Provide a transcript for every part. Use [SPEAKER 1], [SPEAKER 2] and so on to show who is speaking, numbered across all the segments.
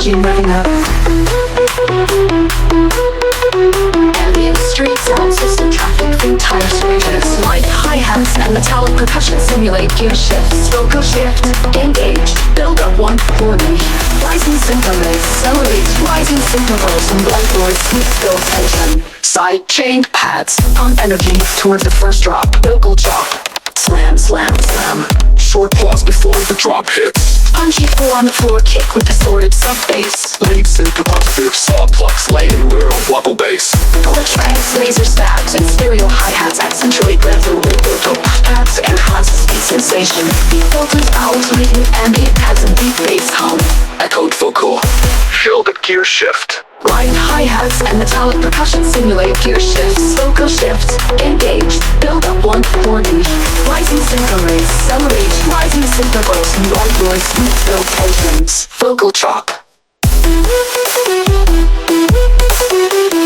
[SPEAKER 1] engine revving up. Ambient street sound system traffic through tire screeches. Light hi-hats and metallic percussion simulate gear shifts. Vocal shift, engage, build up 140. Rising synchronize, accelerate, rising intervals and blank voice, smooth build tension. Side chained pads, pump energy toward the first drop. Vocal chop, slam, slam, slam.
[SPEAKER 2] Short pause before the drop hits.
[SPEAKER 1] Punchy 4 on the floor kick with distorted sub-bass.
[SPEAKER 2] Late synth positive saw plugs lay in rear wobble bass.
[SPEAKER 1] Glitch bangs, laser stabs, and stereo hi-hats accentuate breath and vibrato. Pads enhance speed sensation. Beat filters out, leaving ambient pads and deep bass hum.
[SPEAKER 2] Echoed vocal, feel the gear shift.
[SPEAKER 1] Light hi-hats and metallic percussion simulate gear shifts. Vocal shift, engage, build up 140. Rising synchronize, accelerate, rising intervals and long voice, smooth build tensions. Vocal chop.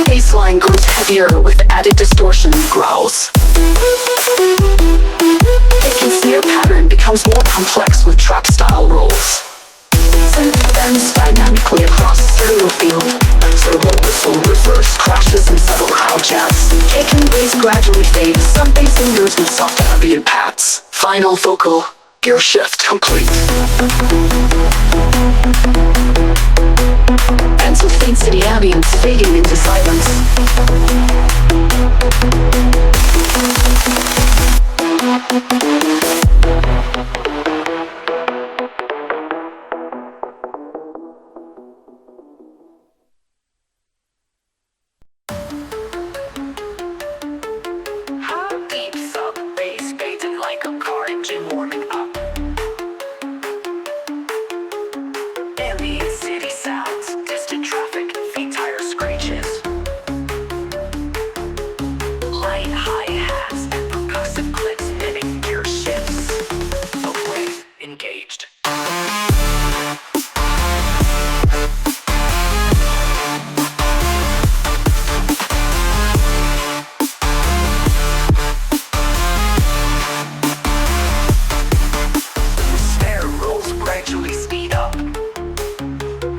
[SPEAKER 1] Bassline grows heavier with added distortion, growls. Kick and snare pattern becomes more complex with trap style rolls. Synth bends dynamically across stereo field. Turbo whistle reverse crashes and subtle crowd jazz. Kick and bass gradually fade, some bass lingers with soft ambient pads. Final vocal, gear shift complete. Ends with faint city ambience fading into silence. Deep sub bass fading like a car engine warming up. Ambient city sounds, distant traffic, faint tire screeches. Light hi-hats and percussive clicks mimic gear shifts. Okay, engaged. Snare rolls gradually speed up.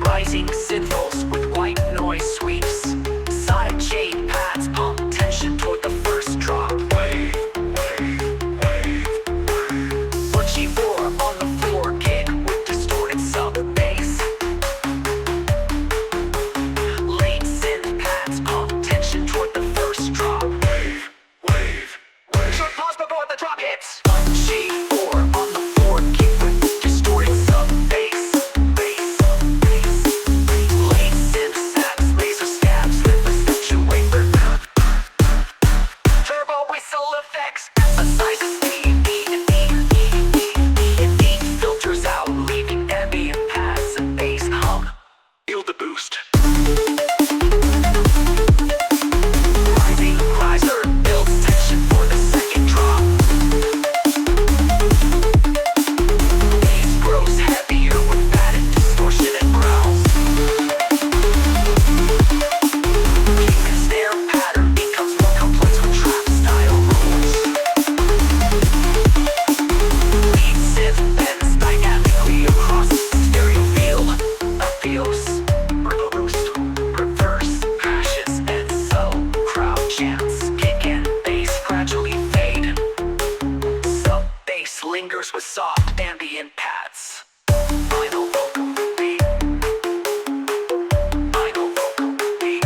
[SPEAKER 1] Rising synthos with white noise sweeps. Side chain pads pump tension toward the first drop.
[SPEAKER 2] Wave, wave, wave, wave.
[SPEAKER 1] Butchy 4 on the floor kick with distorted sub-bass. Late synth pads pump tension toward the first drop.
[SPEAKER 2] Wave, wave, wave.
[SPEAKER 1] Short pause before the drop hits. Punchy 4 on the floor kick with distorted sub-bass. Bass, bass. Late synth saps, laser stabs that accentuate the turbo whistle effects. Emphasize speed, beat filters out, leaving ambient pads and bass hum.
[SPEAKER 2] Feel the boost.
[SPEAKER 1] Rising riser builds tension for the second drop. Bass grows heavier with added distortion and growls. Kick and snare pattern becomes more complex with trap style rolls. Lead synth bends dynamically across stereo field. Appeals, boost, reverse, crashes, and subtle crowd chants. Kick and bass gradually fade. Sub-bass lingers with soft ambient pads. Final vocal beat. Final vocal beat.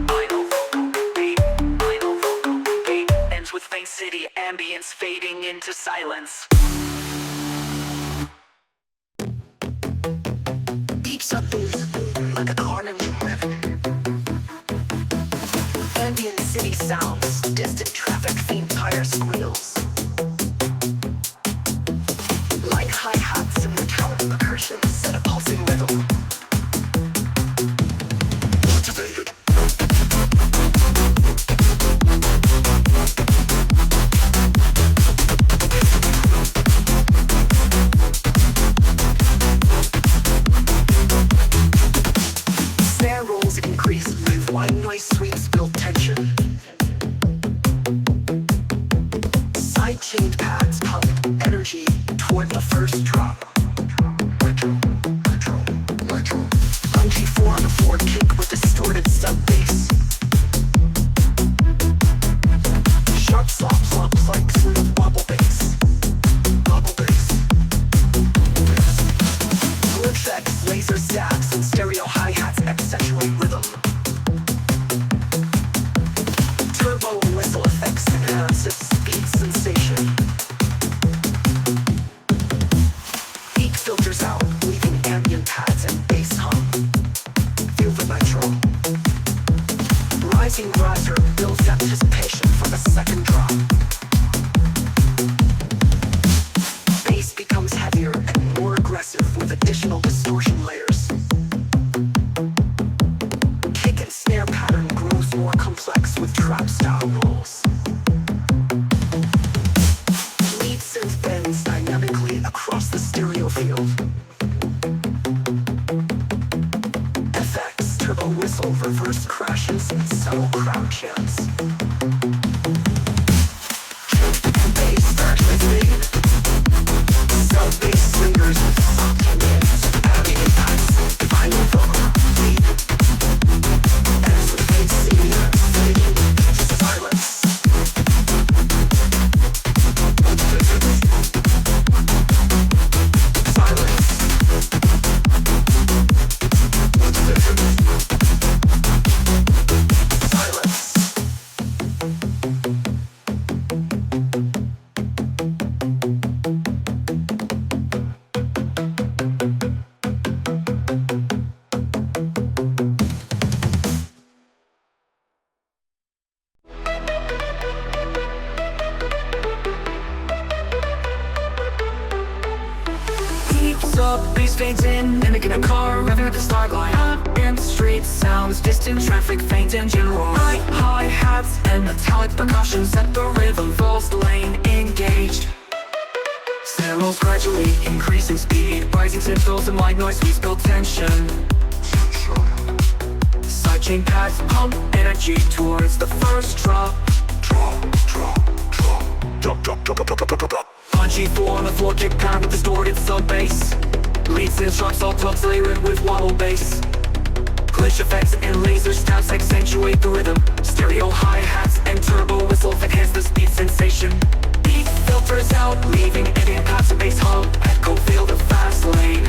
[SPEAKER 1] Final vocal beat. Final vocal beat. Ends with faint city ambience fading into silence. Deep sub-bass like a car engine revving. Ambient city sounds, distant traffic, faint tire squeals. Light hi-hats and metallic percussion set a pulsing rhythm.
[SPEAKER 2] Activated.
[SPEAKER 1] Snare rolls increase with white noise sweeps build tension. Side chained pads pump energy toward the first drop. Retro, retro.
[SPEAKER 2] field. FX, turbo whistle, reverse crashes, subtle crowd chants. Bass start with lead. Sub-bass slingers with soft hands, adding impacts, final vocal lead. As the bass senior fading to silence.
[SPEAKER 3] Bass fades in, mimicking a car, revving up the start line. Ambient street sounds, distant traffic, faint engine roars. Hi-hats and metallic percussion set the rhythm, false lane engaged. Cymbals gradually increasing speed, rising cymbals and white noise sweeps build tension. Sidechain pads pump energy towards the first drop. Punchy 4 on the floor, kick pound with distorted sub-bass. Lead synth sharps all tops layered with wobble bass. Glitch effects and laser stabs accentuate the rhythm. Stereo hi-hats and turbo whistle enhance the speed sensation. Beat filters out, leaving ambient paths and bass hum. Echo feel the fast lane.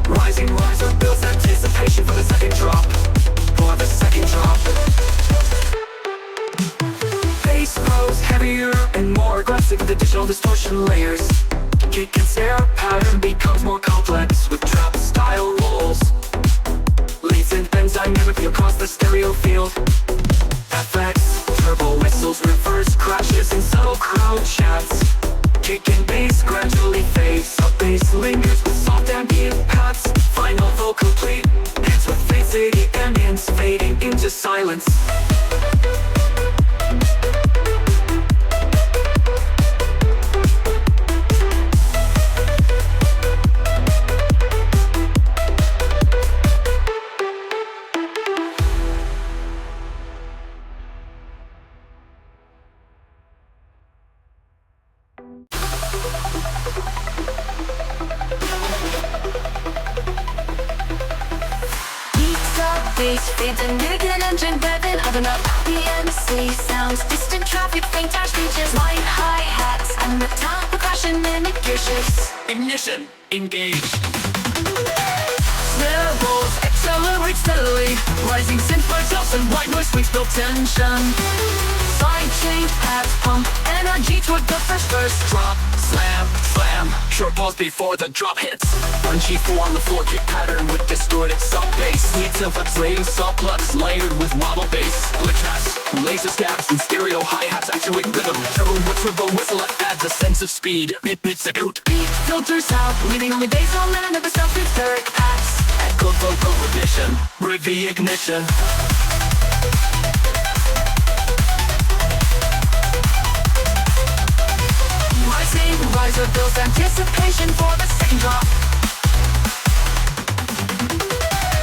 [SPEAKER 3] Rising riser builds anticipation for the second drop. For the second drop. Bass grows heavier and more aggressive with additional distortion layers. Kick and snare pattern becomes more complex with trap style rolls. Lead synth bends dynamically across the stereo field. FX, turbo whistles, reverse crashes, and subtle crowd chants. Kick and bass gradually fades, sub-bass lingers with soft ambient paths. Final vocal complete, ends with fade city ambience fading into silence.
[SPEAKER 1] Bass fades and mimicking engine revving, hubbing up PNC sounds, distant traffic, faint dash reaches, light hi-hats and metallic percussion mimic gear shifts.
[SPEAKER 3] Ignition, engaged. Snare rolls accelerate steadily, rising synth parts and white noise sweeps build tension. Sidechain pads pump energy toward the first drop. Slam, slam, short pause before the drop hits. Punchy 4 on the floor, kick pattern with distorted sub-bass. Lead synth laying sub-plugs layered with wobble bass. Glitch hats, laser stabs, and stereo hi-hats actuate rhythm. Turbo whistle adds a sense of speed. It's a coot.
[SPEAKER 1] Beat filters out, leaving only bass on land of the self-etheric paths.
[SPEAKER 3] Echo vocal ignition, re-ignition.
[SPEAKER 1] Rising riser builds anticipation for the second drop.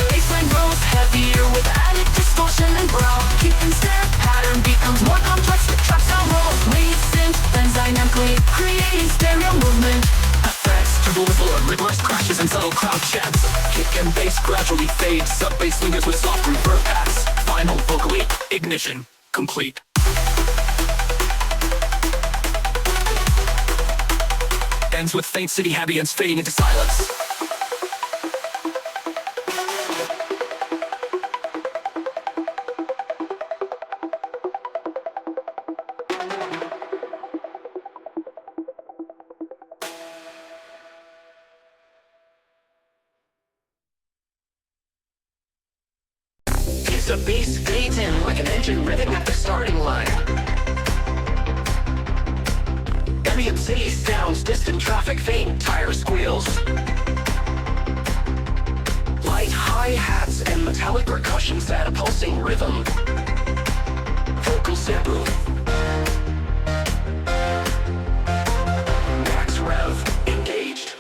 [SPEAKER 1] Bassline grows heavier with added distortion and growl. Kick and snare pattern becomes more complex with trap sound rolls. Lead synth bends dynamically, creating stereo movement.
[SPEAKER 3] FX, turbo whistle, reverse crashes, and subtle crowd chants. Kick and bass gradually fade, sub-bass lingers with soft reverb paths. Final vocal ignition complete. Ends with faint city ambience fading into silence.
[SPEAKER 2] The bass fades in like an engine revving at the starting line. Ambient city sounds, distant traffic, faint tire squeals. Light hi-hats and metallic percussion set a pulsing rhythm. Vocal sample. Max rev engaged.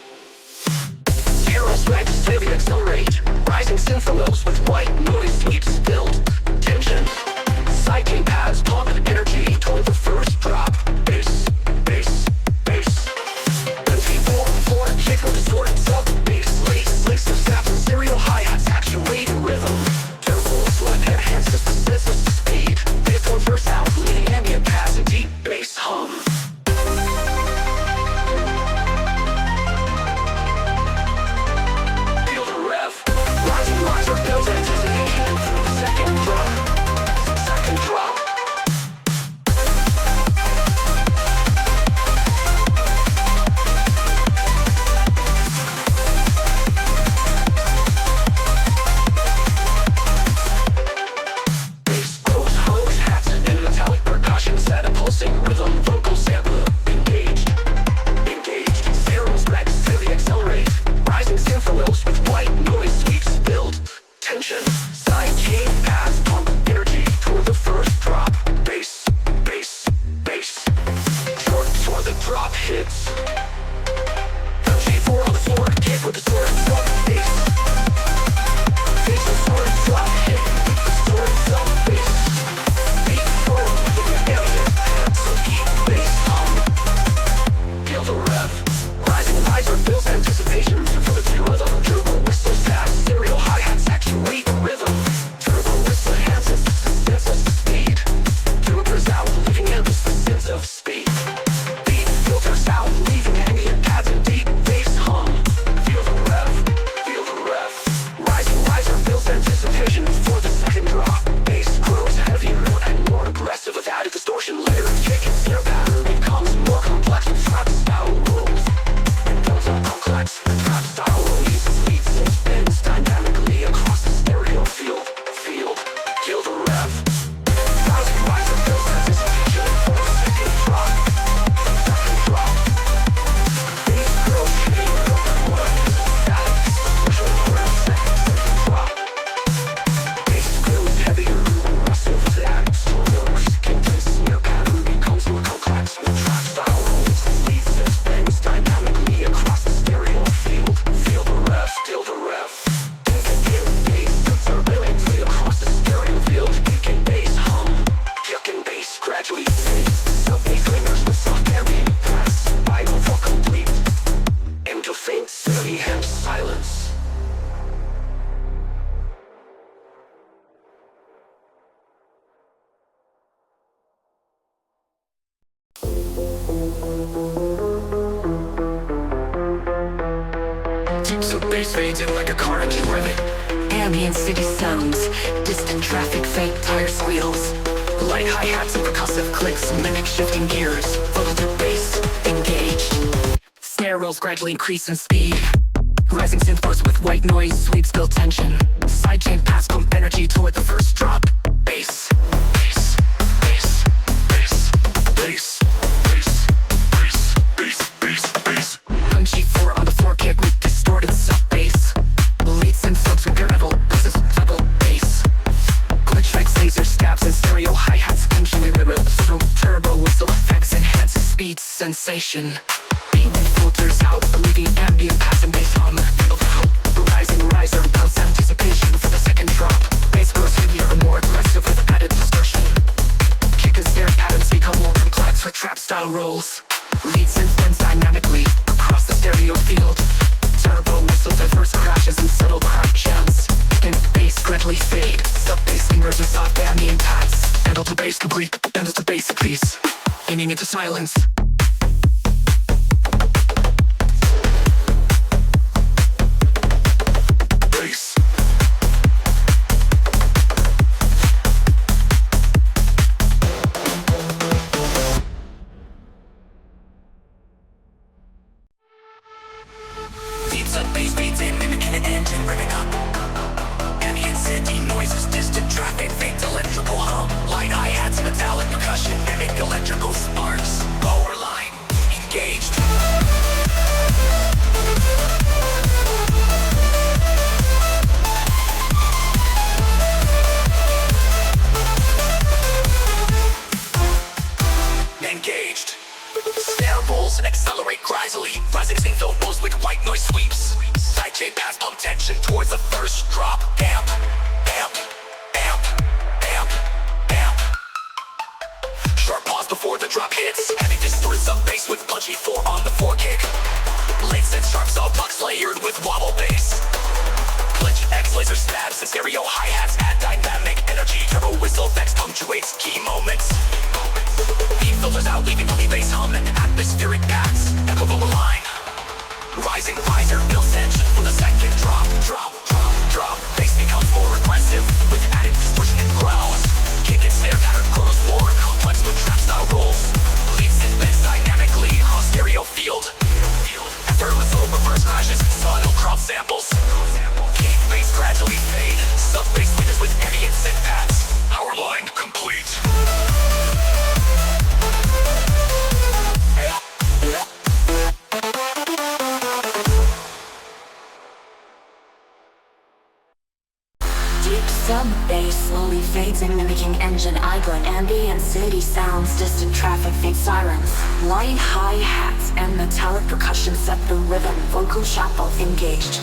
[SPEAKER 3] drop hits. The G4 on the floor, kick with the sword, drop bass. Bass and sword, drop hit, the sword, drop bass. Beat forward, with your alien hands, so keep bass hum. Feel the rev, rising riser builds anticipation for the two of them. Turbo whistle fast, stereo hi-hats actuate rhythm. Turbo whistle enhances the sense of speed. Filters out, leaving endless the sense of speed. Beat filters out, leaving ambient pads and deep bass hum. Feel the rev, feel the rev. Rising riser builds anticipation for the second drop. Bass grows heavier and more aggressive with added distortion layer. Kick and snare pattern becomes more complex with trap style rules. And builds up complex trap style rules. Leads and spins dynamically across the stereo field. Feel the rev. Rising riser builds anticipation for the second drop. Second drop. Bass grows heavier and more aggressive with added distortion layer. Second drop. Bass grows heavier and aggressive with added rules. Kick and snare pattern becomes more complex with trap style rules. Leads and spins dynamically across the stereo field. Feel the rev, feel the rev. Kick and bass turbulently across the stereo field. Kick and bass hum. Kick and bass gradually fades. Sub-bass lingers with soft ambient press. Vital for complete. Into faint, silly hem silence. So bass fades in like a car engine revving. Ambient city sounds, distant traffic, faint tire squeals. Light hi-hats and percussive clicks mimic shifting gears. Follow the bass, engaged. Snare rolls gradually increase in speed. Rising synth bars with white noise sweeps build tension. Sidechain pass pump energy toward the first drop. Bass, bass, bass, bass, bass, bass, bass, bass, bass, bass. Punchy 4 on the floor kick with distorted sub-bass. Lead synth subs with level, this is double bass. Glitch effects, laser stabs and stereo hi-hats tension in rhythm. So turbo whistle effects enhance speed sensation. Beat filters out, leaving ambient pass and bass hum. Feel the hope, rising riser bounce anticipation for the second drop. Bass grows heavier and more aggressive with added distortion. Kick and snare patterns become more complex with trap style rolls. Lead synth blends dynamically across the stereo field. Turbo whistles diverse crashes and subtle crack jams. And bass gradually fade. Sub-bass lingers with soft ambient pads. Handle to bass complete, and it's the basic piece. Leaning into silence. Bass. Beats up, bass beats in, mimicking an engine revving up. Ambient city noises, distant traffic, faint electrical hum. Light hi-hats, metallic percussion, mimic electrical sparks. Power line, engaged. Engaged. Snare rolls and accelerate gradually. Rising synth elbows with white noise sweeps. Sidechain pass pump tension towards the first drop. Amp, amp, amp, amp, amp. Sharp pause before the drop hits. Heavy distorted sub-bass with punchy 4 on the 4 kick. Late synth sharp sub-bucks layered with wobble bass. Glitch X laser stabs and stereo hi-hats add dynamic energy. Turbo whistle effects punctuates key moments. Beat filters out, leaving only bass hum and atmospheric paths. Echo vocal line. Rising riser builds tension for the second drop. Drop, drop, drop. Bass becomes more aggressive with added distortion and growls. Kick and snare pattern grows more complex with trap style rolls. Leads and bends dynamically on stereo field. Effortless reverse crashes, subtle crop samples. Kick bass gradually fade. Sub-bass leaders with ambient synth pads. Power line complete.
[SPEAKER 1] engine, idling, ambient city sounds, distant traffic, faint sirens. Light hi-hats and metallic percussion set the rhythm, vocal shuffle engaged.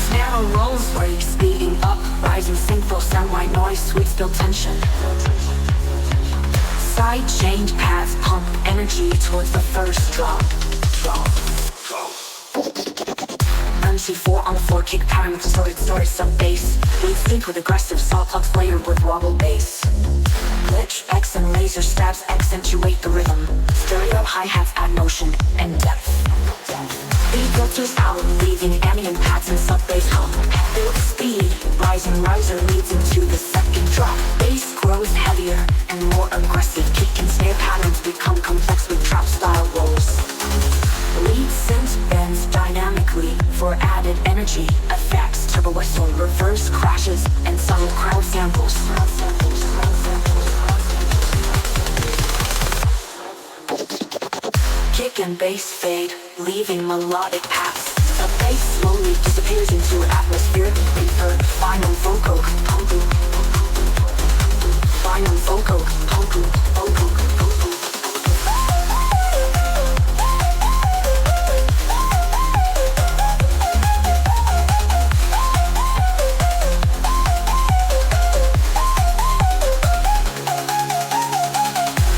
[SPEAKER 1] Snare rolls, break, speeding up, rising sync, sound, white noise, sweet, still tension. Side change paths, pump energy towards the first drop. MC4 on the floor, kick pattern with distorted story, sub bass. Lead sync with aggressive saw plugs layered with wobble bass. Glitch, X and laser stabs accentuate the rhythm. Stereo hi-hats add motion and depth. Beat filters out, leaving ambient pads and sub bass hum. Build speed, rising riser leads into the second drop. Bass grows heavier and more aggressive. Kick and snare patterns become complex with trap style rolls. Lead synth bends dynamically for added energy, effects, turbo whistle, reverse crashes, and subtle crowd samples. Kick and bass fade, leaving melodic paths. The bass slowly disappears into atmospheric reverb. Final vocal component. Final vocal component.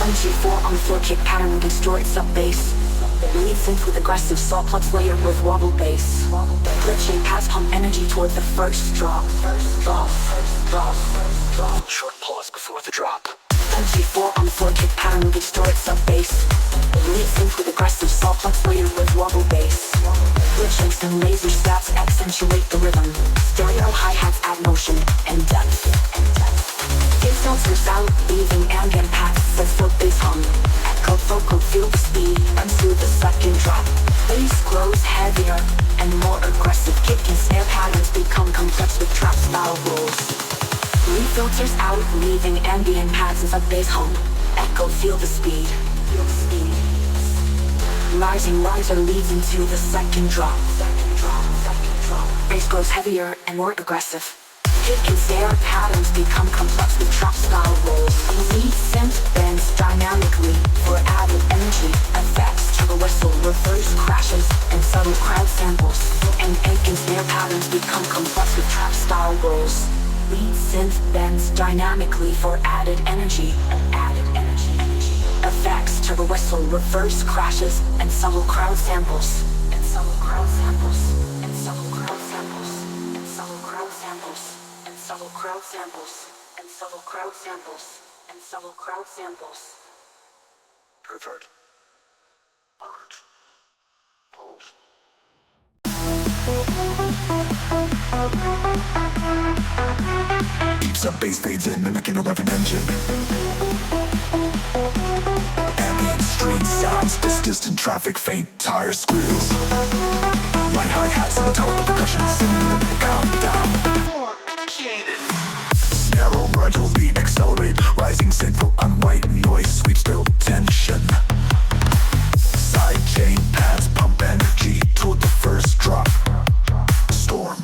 [SPEAKER 1] MC4 on the floor, kick pattern with distorted sub-bass. Lead synth with aggressive saw plugs layered with wobble bass. Glitching paths pump energy toward the first drop. Short pause before the drop. MC4 on the floor, kick pattern with distorted sub-bass. Lead synth with aggressive saw plugs layered with wobble bass. Glitchings and laser stabs accentuate the rhythm. Stereo hi-hats add motion and depth. It filters out, leaving ambient paths that flip bass hum. Echo vocal, feel the speed, unto the second drop. Bass grows heavier and more aggressive. Kick and snare patterns become complex with trap style rolls. Lead filters out, leaving ambient paths as a bass hum. Echo, feel the speed. Rising riser leads into the second drop. Bass grows heavier and more aggressive. Kick and snare patterns become complex with trap style rolls. Lead synth bends dynamically for added energy, effects, turbo whistle, reverse crashes, and subtle crowd samples. And kick and snare patterns become complex with trap style rolls. Lead synth bends dynamically for added energy, effects, turbo whistle, reverse crashes, and subtle crowd samples.
[SPEAKER 2] Pervert. Pose. Deep sub-bass fades in, mimicking a revving engine. Ambient street sounds, distant traffic, faint tire squeals. Light hi-hats and metallic percussion, countdown. Narrow gradual beat, accelerate, rising synth, unwhite noise, sweep, still tension. Side chain paths pump energy toward the first drop. Storm.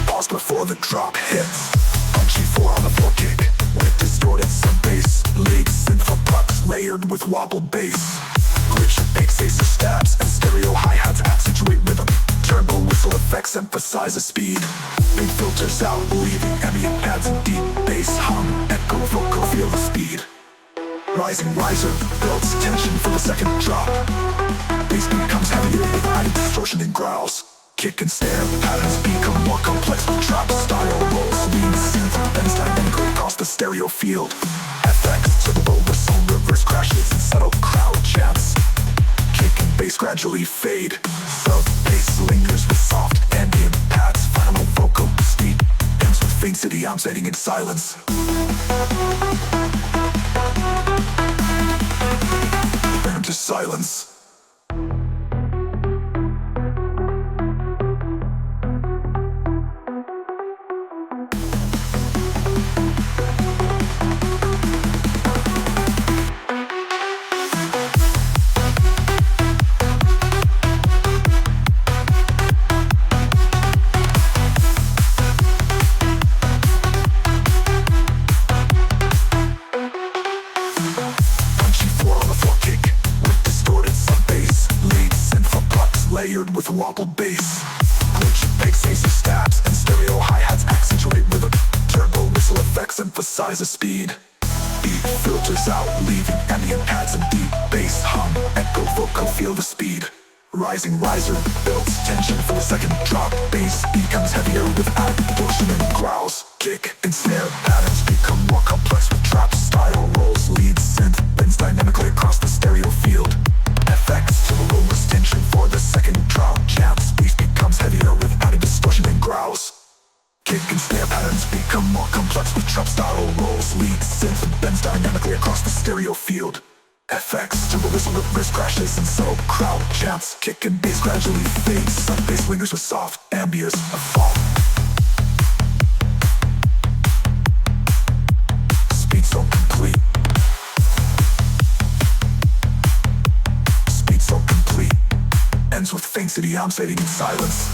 [SPEAKER 2] Pause before the drop hits. Punchy 4 on the floor, kick with distorted sub-bass. Lead synth for plugs layered with wobble bass. Glitch, laser stabs, and stereo hi-hats accentuate rhythm. Turbo whistle effects emphasize the speed. Big filters out, leaving ambient pads and deep bass hum. Echo vocal, feel the speed. Rising riser builds tension for the second drop. Bass becomes heavier with added distortion and growls. Kick and snare patterns become more complex with trap style rolls. Lead synth bends dynamically across the stereo field. FX, turbo whistle, reverse crashes, and subtle crowd chants. Kick and bass gradually fade. Sub-bass lingers with soft ambient pads. Final vocal speed ends with faint city arms fading in silence. Burn to silence. vocal bass. Glitch, bass, AC stabs, and stereo hi-hats accentuate rhythm. Turbo whistle effects emphasize the speed. Beat filters out, leaving ambient pads and deep bass hum. Echo vocal, feel the speed. Rising riser builds tension for the second drop. Bass becomes heavier with added distortion and growls. Kick and snare patterns become more complex with trap style rolls. Lead synth bends dynamically across the stereo field. FX to the lowest tension for the second drop. Jams bass becomes heavier with added distortion and growls. Kick and snare patterns become more complex with trap style rolls. Lead synth bends dynamically across the stereo field. FX to the whistle with wrist crashes and so crowd chants. Kick and bass gradually fades. Sub bass lingers with soft ambience of fall. Speed so complete. Speed so complete. Ends with faint city arms fading in silence.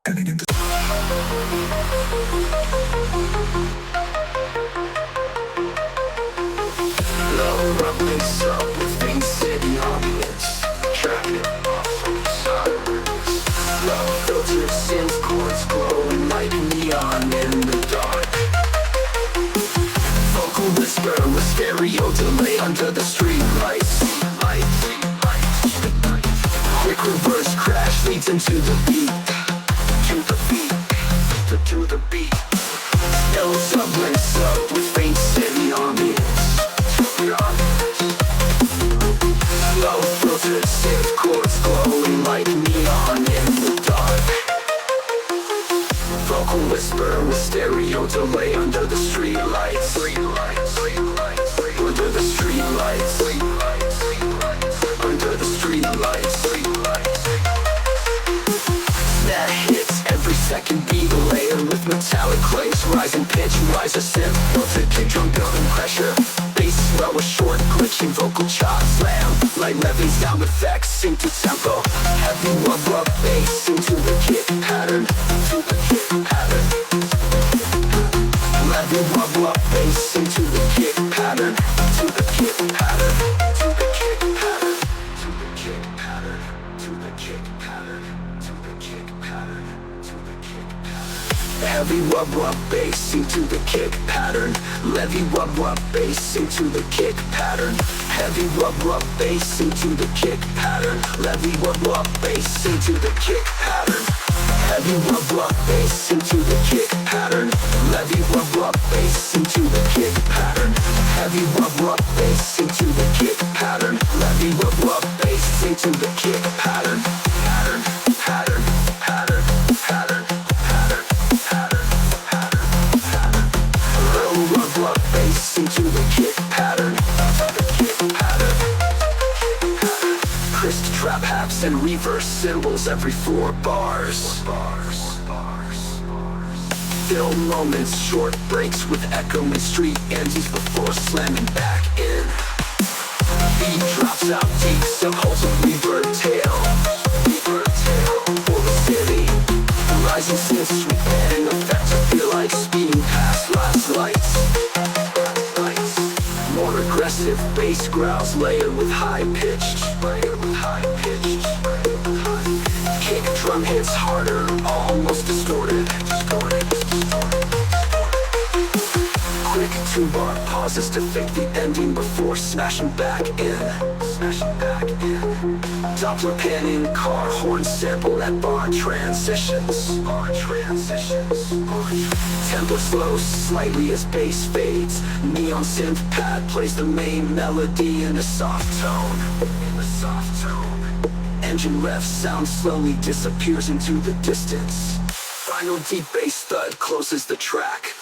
[SPEAKER 2] Ending into
[SPEAKER 3] Low rock bass up with faint city ambience. Traffic off from silence. Low filtered synth chords glowing like neon in the dark. Vocal whisper with stereo delay under the street lights. Quick reverse crash leads into the beat. To the beat. Still sublinks up with faint city ambience. Low filtered synth chords glowing like neon in the dark. Vocal whisper with stereo delay under the street lights. Under the street lights. Under the street lights. That hits every second beat, layer with metallic clays. Rising pitch, riser synth, filtered kick drum building pressure. Bass swell with short, glitching vocal chop slam. Light levies down effects, sync to tempo. Heavy rub bass into the kick pattern. To the kick pattern. Heavy rub bass into the kick pattern. To the kick pattern. To the kick pattern. To the kick pattern. To the kick pattern. To the kick pattern. To the kick pattern. Heavy rub bass into the kick pattern. Levy rub bass into the kick pattern. Heavy rub bass into the kick pattern. Levy rub bass into the kick pattern. Heavy rub bass into the kick pattern. Levy rub bass into the kick pattern. Heavy rub bass into the kick pattern. Levy rub bass into the kick pattern. Pattern, pattern, pattern, pattern, pattern, pattern, pattern, pattern. Low rub bass into the kick pattern. The kick pattern. Crisp trap halves and reverse cymbals every 4 bars. Fill moments, short breaks with echoing street antics before slamming back in. Beat drops out deep, still holds a reverb tail. Reverb tail for the city. Rising synth sweet bang effects feel like speeding past last lights. More aggressive bass growls layered with high pitched. Kick drum hits harder, almost distorted. Quick 2-bar pauses to fake the ending before smashing back in. Doppler panning, car horn sample at bar transitions. Tempo slows slightly as bass fades. Neon synth pad plays the main melody in a soft tone. Engine rev sound slowly disappears into the distance. Final deep bass thud closes the track.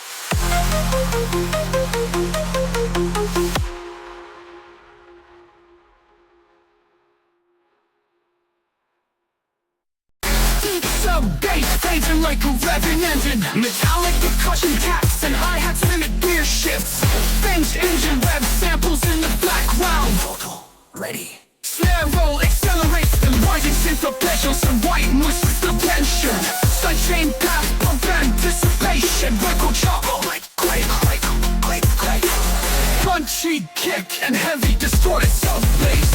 [SPEAKER 3] Sub-bass phasing like a revving engine. Metallic percussion taps and hi-hats in the gear shifts. Faint engine rev samples in the background. Vocal ready. Snare roll accelerates and arpeggios and white noise with the tension. Sidechain path, pump anticipation. Record chop, like click, click, click, click. Punchy kick and heavy distorted sub bass.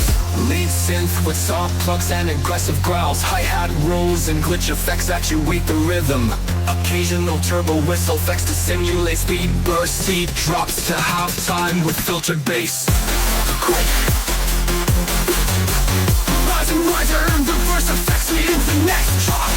[SPEAKER 3] Lead synth with soft plucks and aggressive growls. Hi-hat rolls and glitch effects actuate the rhythm. Occasional turbo whistle effects to simulate speed burst. Speed drops to halftime with filtered bass. Quick. Rise and riser and reverse effects lead into the next drop.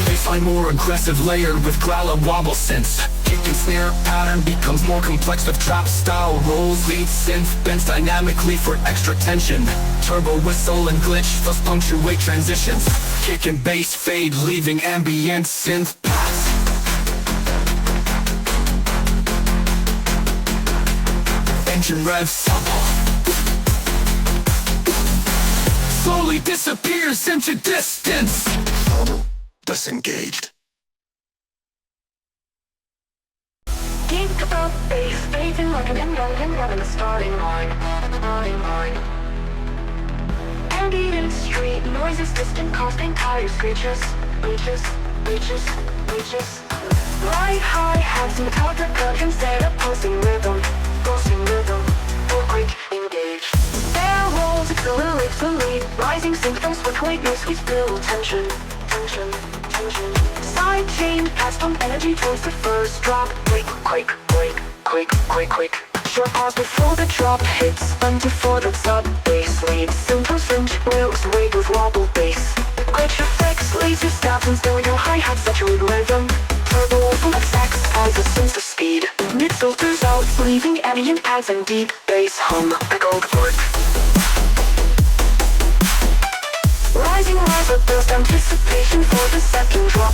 [SPEAKER 3] Bassline more aggressive, layered with growl and wobble synths. Kick and snare pattern becomes more complex with trap style rolls. Lead synth bends dynamically for extra tension. Turbo whistle and glitch thus punctuate transitions. Kick and bass fade, leaving ambient synth paths. Engine rev supple slowly disappears into distance.
[SPEAKER 2] Disengaged.
[SPEAKER 1] Think about bass fading like an emblem in the starting line. Ambient street noises, distant causing tire screeches. Reaches. Right hi-hats and metallic percussion set up pulsing rhythm. Full quick engage. Snare rolls accelerates the lead. Rising symptoms with weight noise we build tension. Side chain pass pump energy towards the first drop. Quick. Short pause before the drop hits. Until for the sub bass lead. Simple cinch wheels wait with wobble bass. Glitch effects, laser stabs and stereo hi-hats saturate rhythm. Turbo full effects as a sense of speed. Mid filters out, leaving ambient pads and deep bass hum. Echoed work. Rising riser builds anticipation for the second drop.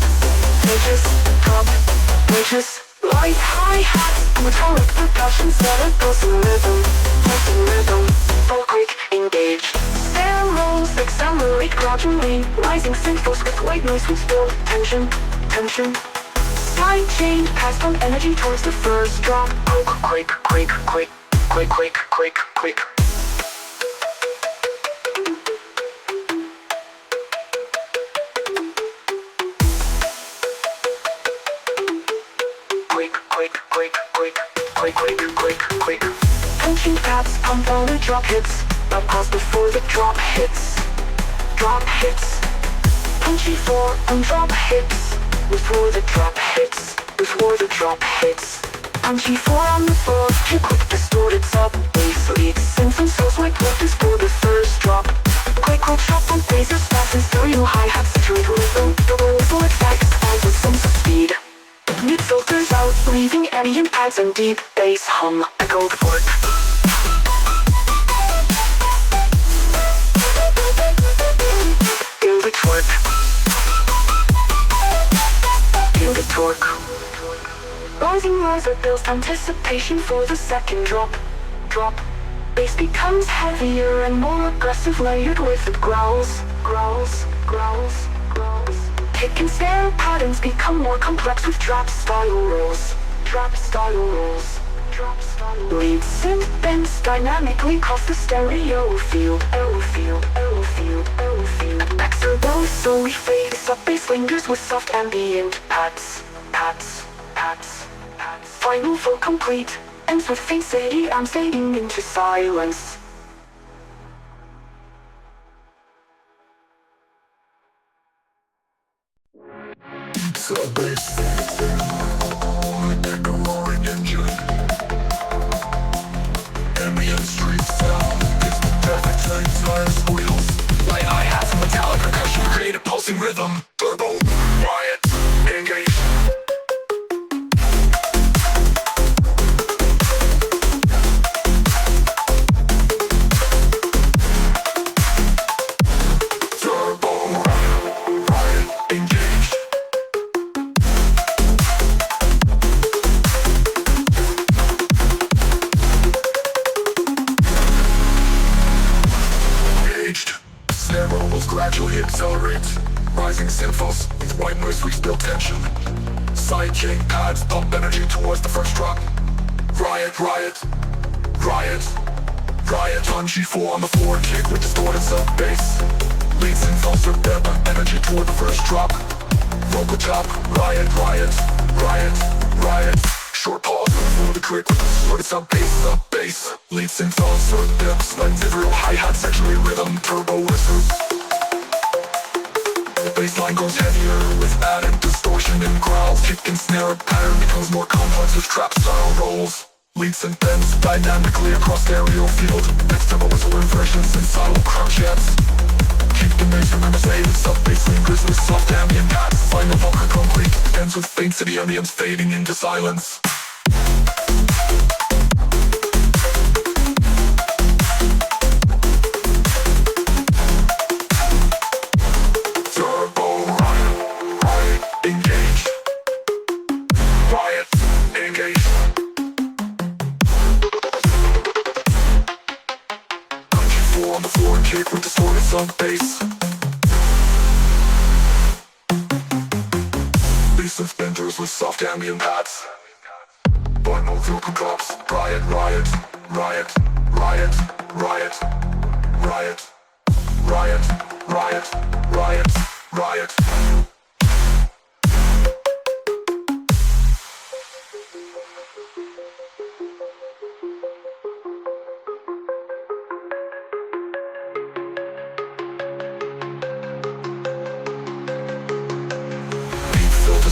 [SPEAKER 1] Bridges, light hi-hats, metallic percussion set up pulsing rhythm, full quick engage. Snare rolls accelerate gradually, rising synthos with white noise which build tension. Side chain pass pump energy towards the first drop. Quick. Punching pads pump on the drop hits. Now pause before the drop hits. Punchy 4 on drop hits. Before the drop hits. Punchy 4 on the 4. Too quick distorted sub bass leads. Synth and souls like this for the first drop. Quick chop on bases fast and stereo hi-hats saturate rhythm. Double whistle effects as a sense of speed. Mid filters out, leaving ambient pads and deep bass hum. Echoed work. Feel the torque. Rising riser builds anticipation for the second drop. Bass becomes heavier and more aggressive, layered with the growls. Kick and snare patterns become more complex with trap style rolls. Lead synth bends dynamically across the stereo field. Extra low slowly fades up, bass lingers with soft ambient pads. Final full complete, ends with faint steady arms fading into silence.
[SPEAKER 2] Sub-bass, echoing engine. Ambient street sound, it's the perfect time tires wheels.
[SPEAKER 3] Light hi-hats and metallic percussion create a pulsing rhythm.
[SPEAKER 2] Turbo, riot, engage. Gradually accelerates, rising synthos with white noise we build tension. Sidechain pads pump energy towards the first drop. Riot. riot on G4 on the floor, kick with distorted sub-bass. Leads in falser depth, energy toward the first drop. Vocal chop, riot, riot, riot, riot. Short pause for the quick with distorted sub-bass. Leads in falser depths, like zero hi-hat, sexually rhythm, turbo whistle. Bassline goes heavier with added distortion and growls. Kick and snare pattern becomes more complex with trap style rolls. Leads and bends dynamically across stereo field. Next tempo whistle inversions and subtle crunch jets. Kick the bass, remember say the sub-bass lingers with soft ambient pats. Final vocal complete, ends with faint city onions fading into silence. On the floor, kick with distorted sub-bass. Bass suspenders with soft ambient pads. Final vocal drops. Riot, riot, riot, riot, riot, riot, riot, riot, riot, riot.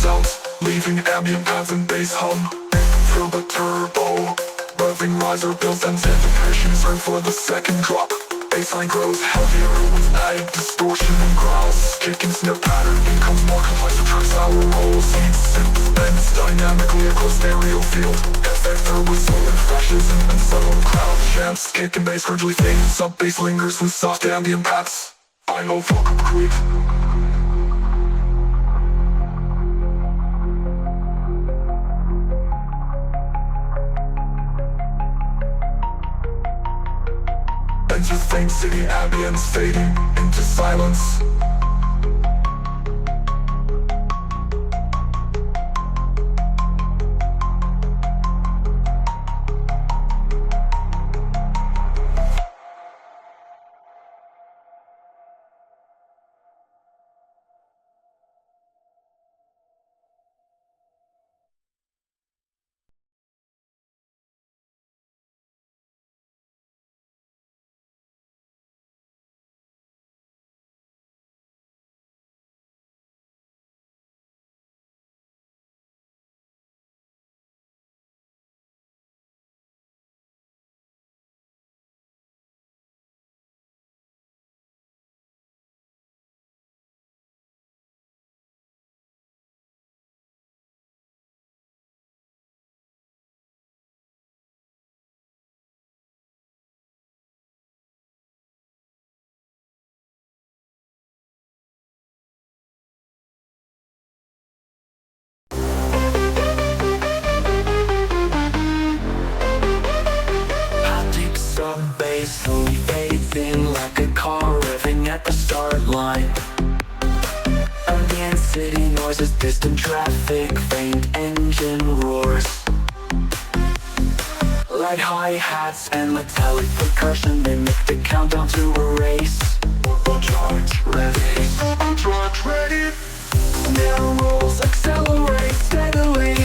[SPEAKER 2] Out, leaving ambient pads and bass hum. Through the turbo, revving riser builds anticipation for the second drop. Bassline grows heavier with added distortion and growls. Kick and snare pattern becomes more complex with track style rolls. Synth bends dynamically across stereo field. Effector whistle and flashes and subtle crowd chants. Kick and bass gradually fade. Sub-bass lingers with soft ambient pads. Final vocal creep. With faint city ambience fading into silence. Slowly fades in like a car revving at the start line. Ambient city noises, distant traffic, faint engine roars. Light hi-hats and metallic percussion mimic the countdown to a race. Charge ready, charge ready. Snare rolls accelerate steadily.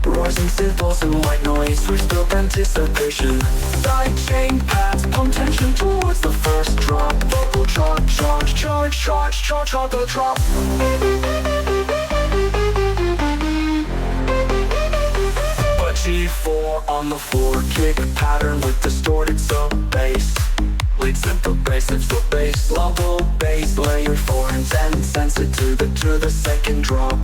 [SPEAKER 2] Rising cymbals and white noise restore anticipation. Sidechain pads pump tension towards the first drop. Vocal charge, charge, charge, charge, charge, charge the drop. But G4 on the floor, kick pattern with distorted sub-bass. Lead simple bass, simple bass, level bass, layered 4 and sends it to the second drop.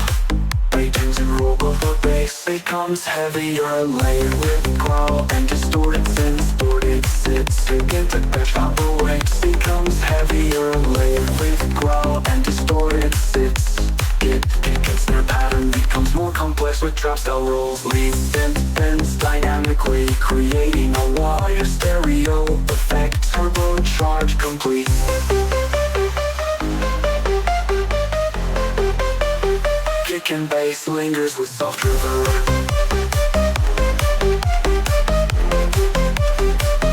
[SPEAKER 2] Tunes and roll of the bass becomes heavier, layered with growl and distorted synth. Distorted sits, begin to pitch operates. Becomes heavier, layered with growl and distorted sits. Kick and snare pattern becomes more complex with trap style rolls. Lead synth bends dynamically, creating a wire stereo effect. Turbocharge complete. Kick and bass lingers with soft reverb.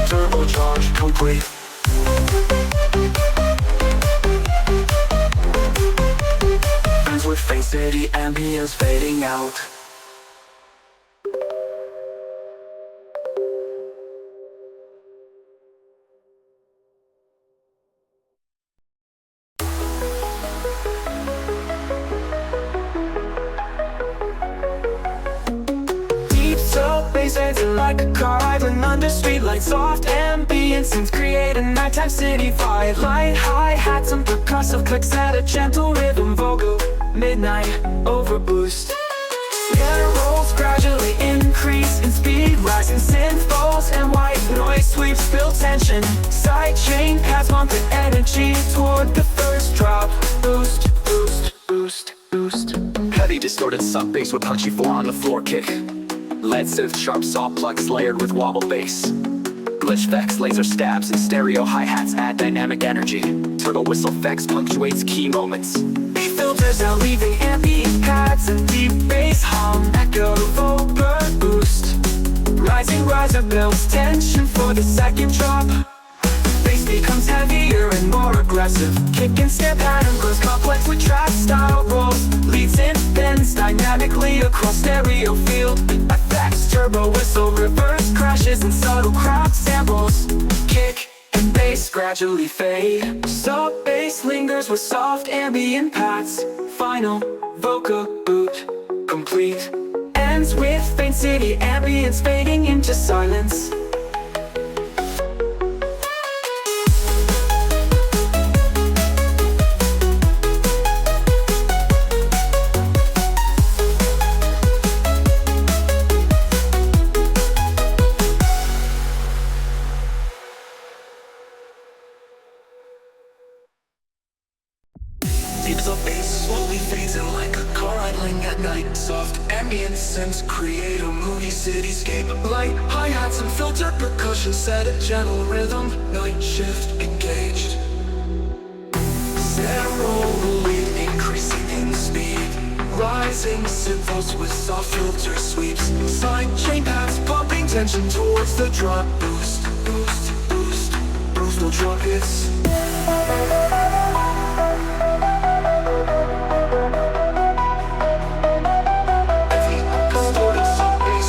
[SPEAKER 2] Turbocharge.
[SPEAKER 3] charge complete. Ends with faint city ambience fading out. Deep so bass ends like a car idling under streetlights. Soft ambience synths create a nighttime city vibe. Light hi-hats and percussive clicks add a gentle rhythm. Vocal midnight overboost. Snare rolls gradually increase in speed. Rising synth balls and white noise sweeps build tension. Sidechain paths pump the energy toward the first drop. Boost, boost, boost, boost. Heavy distorted sub bass with punchy 4 on the floor kick. Lead synth sharp saw plugs layered with wobble bass. Glitch effects, laser stabs, and stereo hi-hats add dynamic energy. Turbo whistle effects punctuates key moments. Beat filters now leaving ambient pads and deep bass hum. Echo vocal boost. Rising riser builds tension for the second drop. Bass becomes heavier and more aggressive. Kick and snare pattern grows complex with trap style rolls. Lead synth bends dynamically across stereo field. Effects, turbo whistle, reverse crashes, and subtle crowd samples. Kick and bass gradually fade. Sub bass lingers with soft ambient pads. Final vocal boot complete. Ends with faint city ambience fading into silence.
[SPEAKER 2] Deep the bass slowly fades in like a car idling at night. Soft ambient synths create a moody cityscape. Light hi-hats and filtered percussion set a gentle rhythm. Night shift engaged. Snare roll lead increasing in speed. Rising synthos with soft filter sweeps. Sidechain paths pumping tension towards the drop. Boost, boost, boost. Brutal trumpets.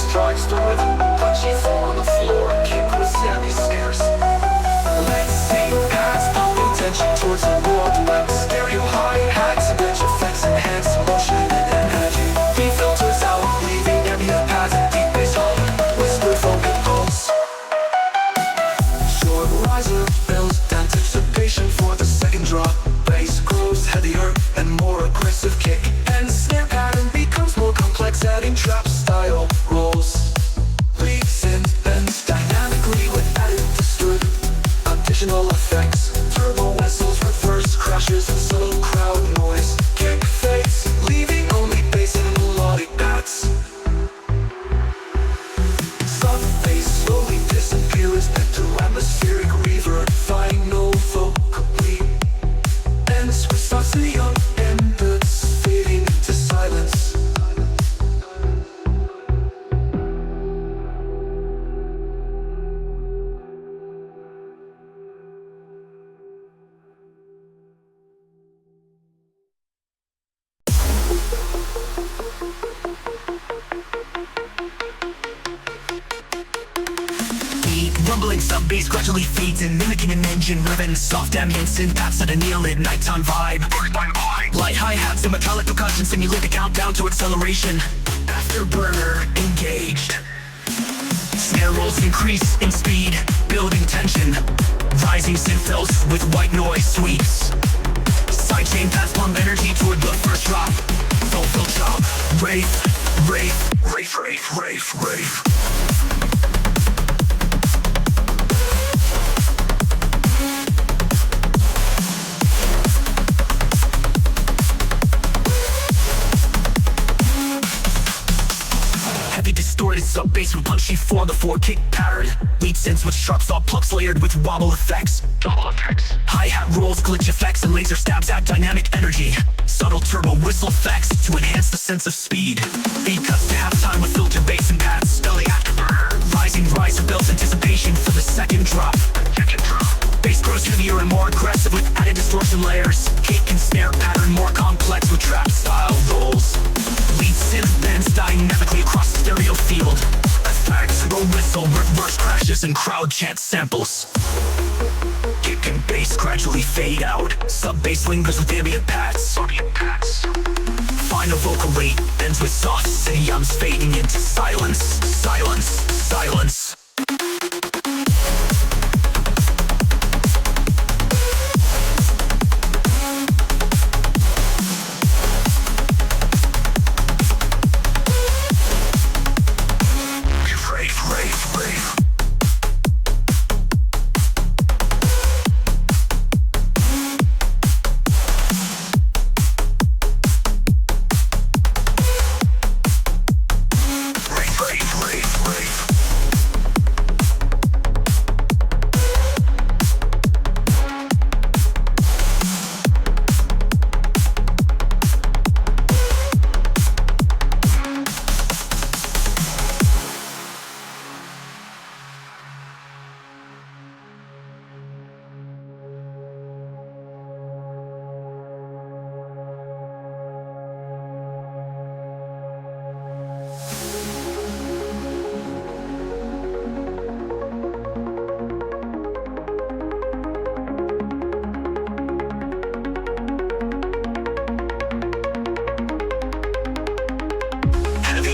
[SPEAKER 2] Strikes the rhythm, punchy 4 on the floor, kick with savvy snares. Let's see, pads pumping tension towards the wall. Left stereo hi-hats and edge effects enhance motion and energy. Beat filters out, leaving ambient pads and deep bass hum. Whisper vocal pulse. Short riser builds anticipation for the second drop. Bass grows heavier and more aggressive kick. And snare pattern becomes more complex, adding trap style rolls. Lead synth bends dynamically with added distorted additional effects. Turbo whistles, reverse crashes, and subtle crowd noise. Kick fades, leaving only bass and melodic pads. Soft bass slowly disappears into atmospheric reverb. Final vocal complete. Ends with soft neon embers fading into silence. Rumbling sub-bass gradually fades in, mimicking an engine riven. Soft ambient synth paths at a neon-lit nighttime vibe. Light hi-hats and metallic percussion simulate a countdown to acceleration. Afterburner engaged. Snare rolls increase in speed, building tension. Rising synth fills with white noise sweeps. Sidechain paths pump energy toward the first drop. Fulfill chop. Rave, rave, rave, rave, rave, rave. Distorted sub-bass with punchy 4 on the 4 kick pattern. Lead synths with sharp saw plugs layered with wobble effects. Hi-hat rolls, glitch effects, and laser stabs add dynamic energy. Subtle turbo whistle effects to enhance the sense of speed. Beat cuts to halftime with filtered bass and pads. Spelling afterburner. Rising riser builds anticipation for the second drop.
[SPEAKER 3] pattern more aggressive with added distortion layers. Kick and snare pattern more complex with trap style rolls. Lead synth bends dynamically across the stereo field. Effects, go whistle, reverse crashes, and crowd chant samples. Kick and bass gradually fade out. Sub-bass lingers with ambient pats. Final vocal rate ends with soft synths fading into silence. Silence. Rave.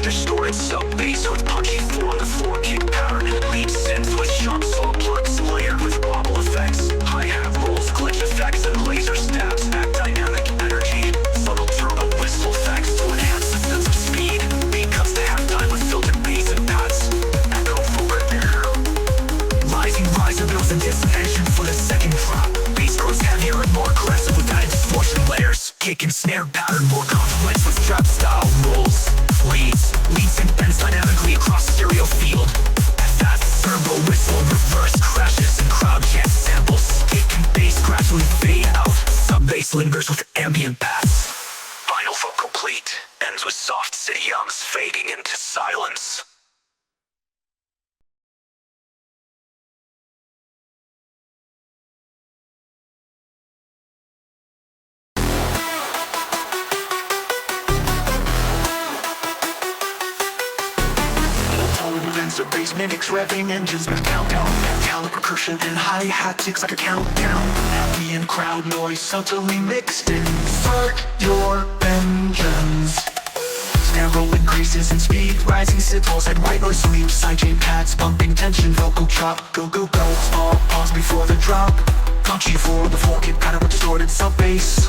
[SPEAKER 3] Distorted sub-bass with punchy 4 on the floor kick pattern. Lead synth with sharp saw plugs layered with wobble effects. Hi-hat rolls, glitch effects, and laser stabs add dynamic energy. Subtle turbo whistle effects to enhance the sense of speed. Beat cuts to halftime with filtered bass and pads. Echo forward there. Rising riser builds a dissension for the second drop. Bass grows heavier and more aggressive with added distortion layers. Kick and snare pattern more complex with trap style rolls. Lead synth bends dynamically across the stereo field. Fast turbo whistle, reverse crashes, and crowd chant samples. Kick and bass gradually fade out. Sub-bass lingers with ambient paths. Final vocal complete ends with soft synths fading into silence. Sensor bass mimics revving engines with countdown. Metallic percussion and hi-hat ticks like a countdown. Ambient crowd noise subtly mixed in. Start your engines. Snare roll increases in speed. Rising signals and white noise sweeps. Sidechain pads bumping tension. Vocal chop. Go. Small pause before the drop. Punchy for the full kick pattern with distorted sub-bass.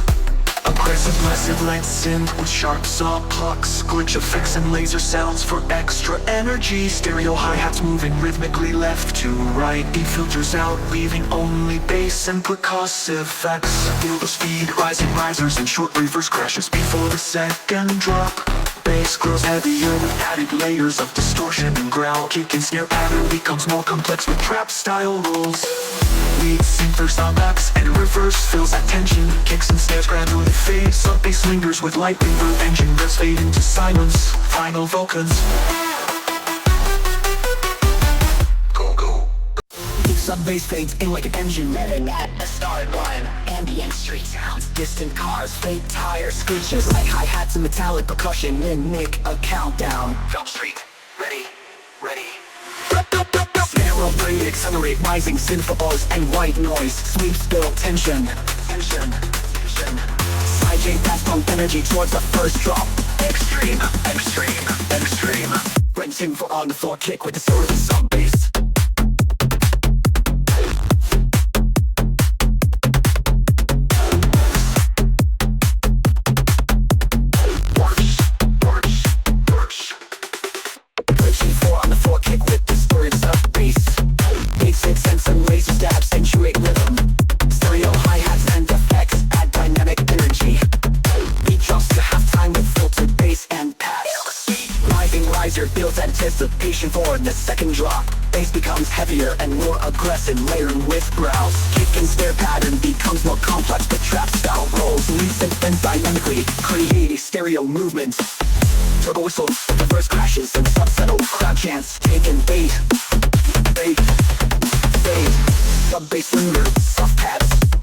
[SPEAKER 3] Aggressive length synth with sharp saw plucks. Glitch effects and laser sounds for extra energy. Stereo hi-hats moving rhythmically left to right. Beat filters out, leaving only bass and percussive effects. Feel the speed, rising risers and short reverse crashes before the second drop. Bass grows heavier with added layers of distortion and growl. Kick and snare pattern becomes more complex with trap style rolls. Lead synth for soundbacks and reverse fills that tension. Kicks and snares gradually fade. Sub-bass lingers with light reverb. Engine revs fade into silence. Final vocals. Go. Sub-bass fades in like an engine.
[SPEAKER 1] Living at the start line. Ambient street sounds. Distant cars, fake tires, screeches like hi-hats and metallic percussion. Mimic a countdown.
[SPEAKER 3] Film Street. Ready.
[SPEAKER 1] Snare roll play, accelerate, rising synth buzz and white noise. Sweeps build tension. Sidechain pass pump energy towards the first drop. Extreme. Rinsing for on the floor kick with the sword of sub-bass. Builds anticipation for the second drop. Bass becomes heavier and more aggressive, layered with growls. Kick and snare pattern becomes more complex, but trap style rolls. Lead synth bends dynamically, create stereo movements. Turbo whistle, reverse crashes, and subsettle crowd chants. Take and fade. Sub-bass linger, soft pads.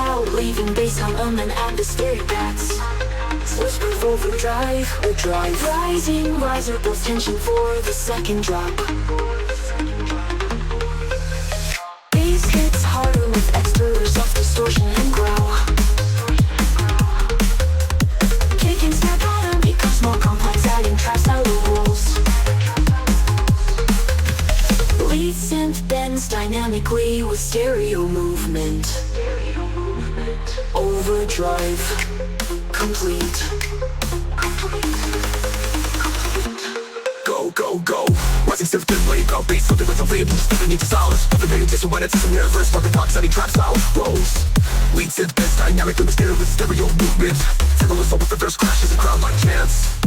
[SPEAKER 3] overdrive. Rising riser builds tension for the second drop. Bass hits harder with extra soft distortion and growl. Kick and snap pattern becomes more complex, adding trap style rules. Lead synth bends dynamically with stereo movement. Overdrive complete.
[SPEAKER 2] Go. Rising stiff display, go bass, something with something. Doesn't need to silence. Elevated this when it's in reverse. Sparking talk, setting trap style rolls. Lead synth bends dynamic with stereo movement. Take a listen with the verse crashes and crowd like chants.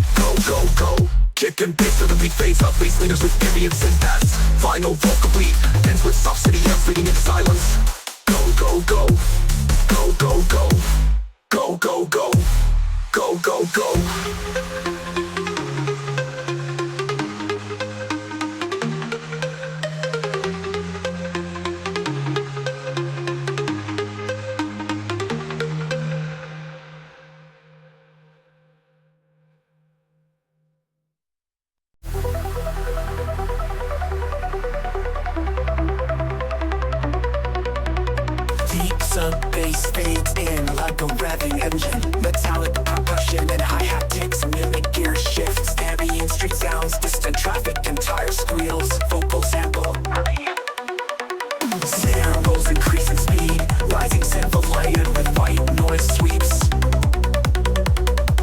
[SPEAKER 2] Go. Kick and bass till the beat fades up. Bass leaders with ambient syntax. Final vocal beat ends with soft city yells fading into silence. Go.
[SPEAKER 3] Sub bass fades in like a revving engine. Metallic percussion and hi-hat ticks mimic gear shifts. Ambient street sounds, distant traffic and tire squeals. Vocal sample snare rolls increase in speed. Rising synth layered with white noise sweeps.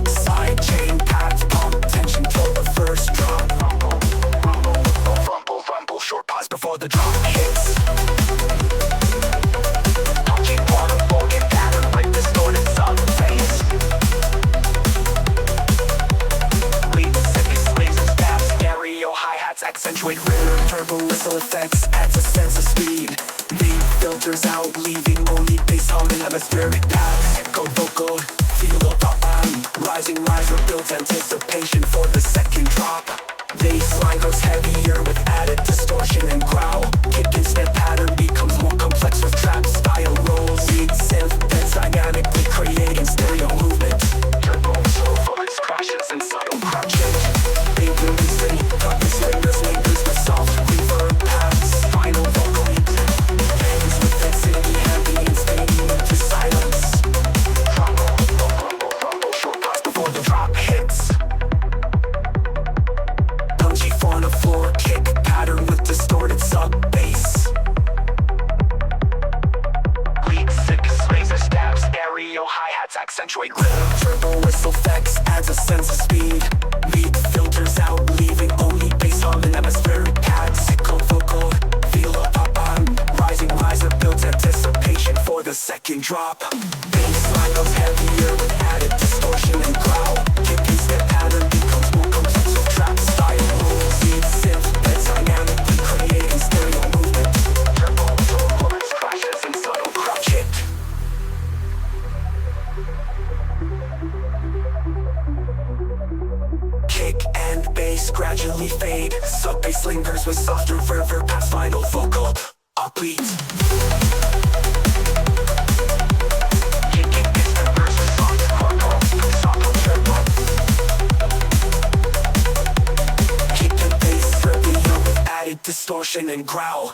[SPEAKER 3] Side chain pads pump tension till the first drop. Rumble, short pause before the drop hits. Accentuate rhythm, turbo whistle effects, adds a sense of speed. Beat filters out, leaving only bass hum and atmospheric paths. Echo vocal, feel the on. Rising riser builds anticipation for the second drop. Bass line goes heavier with added distortion and growl. Kick and snap pattern becomes more complex with trap style rolls. Lead synth bends dynamically, creating stereo movement. Turbo slow voice crashes and subtle crouching. Big releasing, darkness lingers with soft reverb paths. Final vocal ends with density, ambient fading into silence. Rumble, short pause before the drop hits. Punchy on the floor, kick pattern with distorted sub bass. Lead six laser stabs, stereo hi-hats accentuate rhythm. Turbo whistle effects adds a sense of speed. Beat filters out, leaving only bass hum and atmospheric pads. Sickle vocal, feel a pop on. Rising riser builds anticipation for the second drop. Bass line goes heavier with added distortion and growl. Kick and snap pattern becomes more complex with trap style rules. Lead synth that's dynamically creating stereo movement. Turbo voice crashes and subtle crouch hit. Kick and bass gradually fade. Sub bass lingers with softer reverb past final vocal upbeat. Kicking is the verse with soft turbo. Kick and bass heavier with added distortion and growl.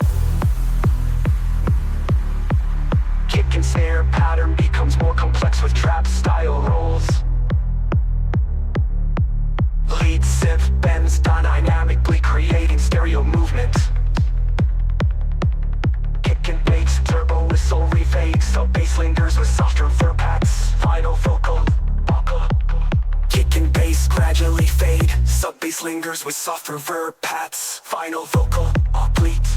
[SPEAKER 3] Kick and snare pattern becomes more complex with trap style rolls. Lead synth bends dynamically, creating stereo movement. Kick and bass, turbo whistle refade. Sub bass lingers with softer verb packs. Final vocal. Kick and bass gradually fade. Sub bass lingers with softer verb pats. Final vocal complete.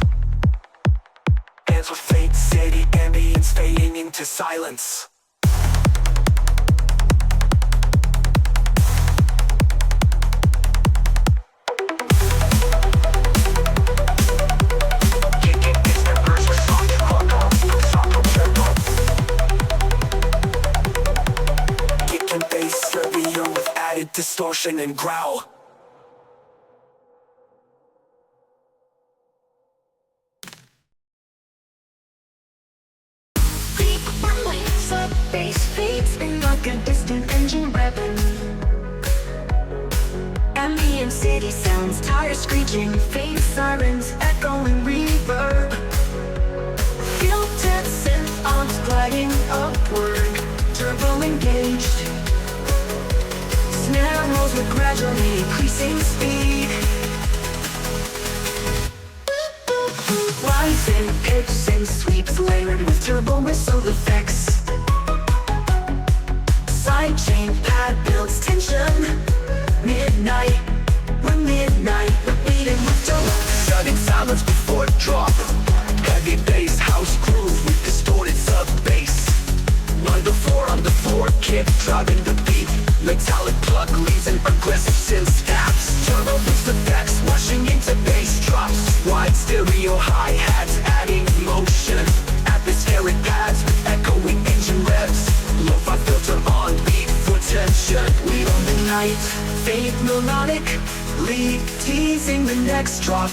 [SPEAKER 3] Ends with fade city ambience fading into silence. Distortion and growl.
[SPEAKER 1] Sub bass fades in like a distant engine revving.
[SPEAKER 3] city sounds, tires screeching, fake sirens, echoing reverb. Filtered synth arms gliding upward, turbo engaged. Snare rolls with gradually increasing speed. Rising pitch and sweeps layered with turbo whistle effects. Sidechain pad builds tension. Midnight, we're midnight, we're beating with turbo.
[SPEAKER 2] Sudden silence before drop. Heavy bass house groove with distorted sub bass. 1-4 on the floor, kick driving the beat. Metallic plug leads and aggressive synth stabs. Turbo boost effects washing into bass drops. Wide stereo hi-hats adding motion. Atmospheric pads with echoing engine revs. Lo-fi filter on beat for tension.
[SPEAKER 3] We own the night, fade melodic, lead teasing the next drop.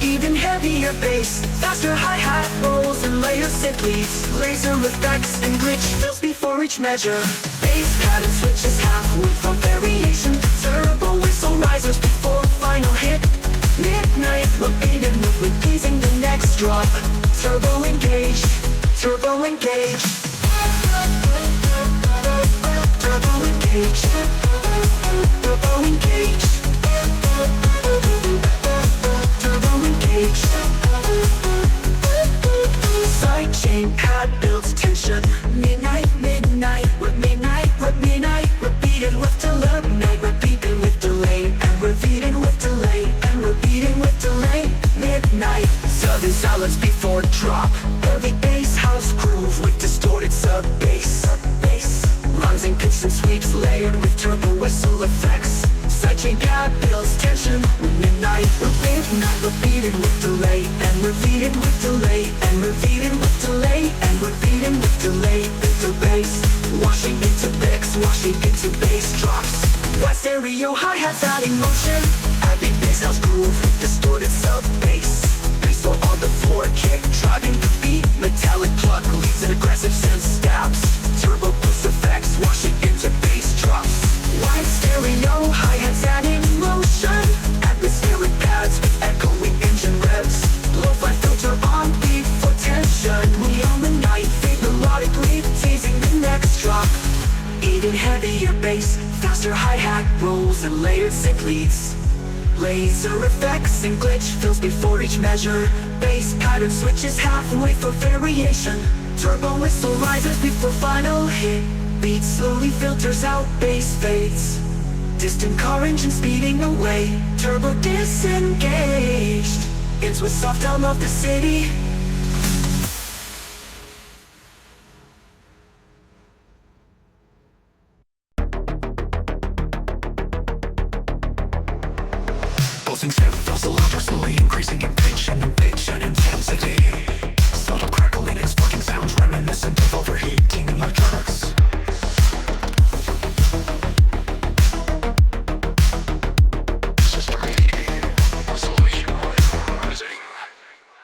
[SPEAKER 3] Even heavier bass, faster hi-hat rolls and layer synth leads. Laser effects and glitch fills before each measure. Bass pattern switches half with a variation. Turbo whistle risers before final hit. Midnight, repeated with teasing the next drop. Turbo engaged, turbo engaged. Turbo engaged, turbo engaged. Turbo engaged. Sidechain pad builds tension. Midnight, midnight, we're midnight, we're midnight. Repeated with delay, repeating with delay, and repeating with delay, and repeating with delay. Midnight, sudden silence before drop. Heavy bass house groove with distorted sub bass. Rising pitch and sweeps layered with turbo whistle effects. Sidechain pad builds tension. Midnight, repeated with delay, and repeated with delay, and repeated with delay, and repeating with delay. Into bass, washing into picks, washing into bass drops. Wide stereo hi-hats adding motion. Heavy bass house groove with distorted sub bass. Bass on the floor, kick driving the beat. Metallic plug leads and aggressive synth stabs. Turbo boost effects washing into bass drops. Wide stereo hi-hats adding motion. Atmospheric pads with echoing engine revs. Lo-fi filter on beat for tension. We own the night, fade melodically teasing the next drop. Even heavier bass, faster hi-hat rolls and layered synth leads. Laser effects and glitch fills before each measure. Bass pattern switches halfway for variation. Turbo whistle rises before final hit. Beat slowly filters out, bass fades. Distant car engine speeding away. Turbo disengaged. It's with soft hum of the city.
[SPEAKER 2] Pulsing synth oscillator slowly increasing in pitch and intensity. Subtle crackling and sparking sounds reminiscent of overheating electronics.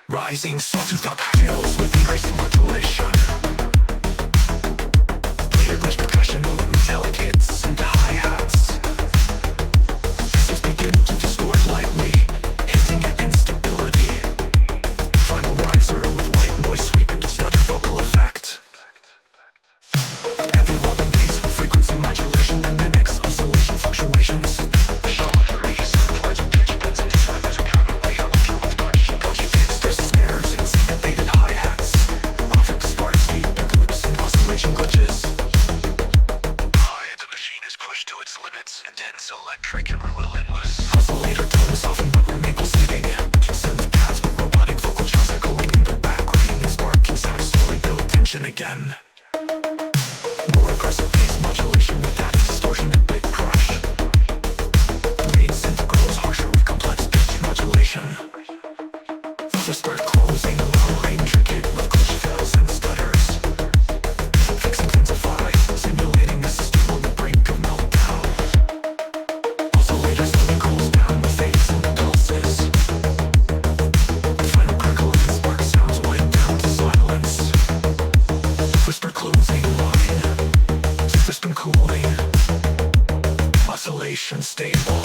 [SPEAKER 2] Rising sawtooth up hills with increasing modulation. Later glitch percussion with metallic hits and hi-hats. Systems begin to distort lightly, hinting at instability. Final riser with white noise sweep into stutter vocal effect. Heavy loving bass with frequency modulation that mimics oscillation fluctuations. Electric and relentless. Oscillator tone softened but remain pulsating. Synth pads with robotic vocal chunks echoing in the background. And sparking sound slowly build tension again. More aggressive bass modulation with that distortion and big crush. Lead synth grows harsher with complex pitch modulation. Filters start closing, lowering, intricate with glitch fills and stutters. Fix intensify, simulating a system on the brink of meltdown. Oscillators slowly cools down with fades and pulses. Final crackle and spark sounds wind down to silence. Whisper closing line. System cooling. Oscillation stable.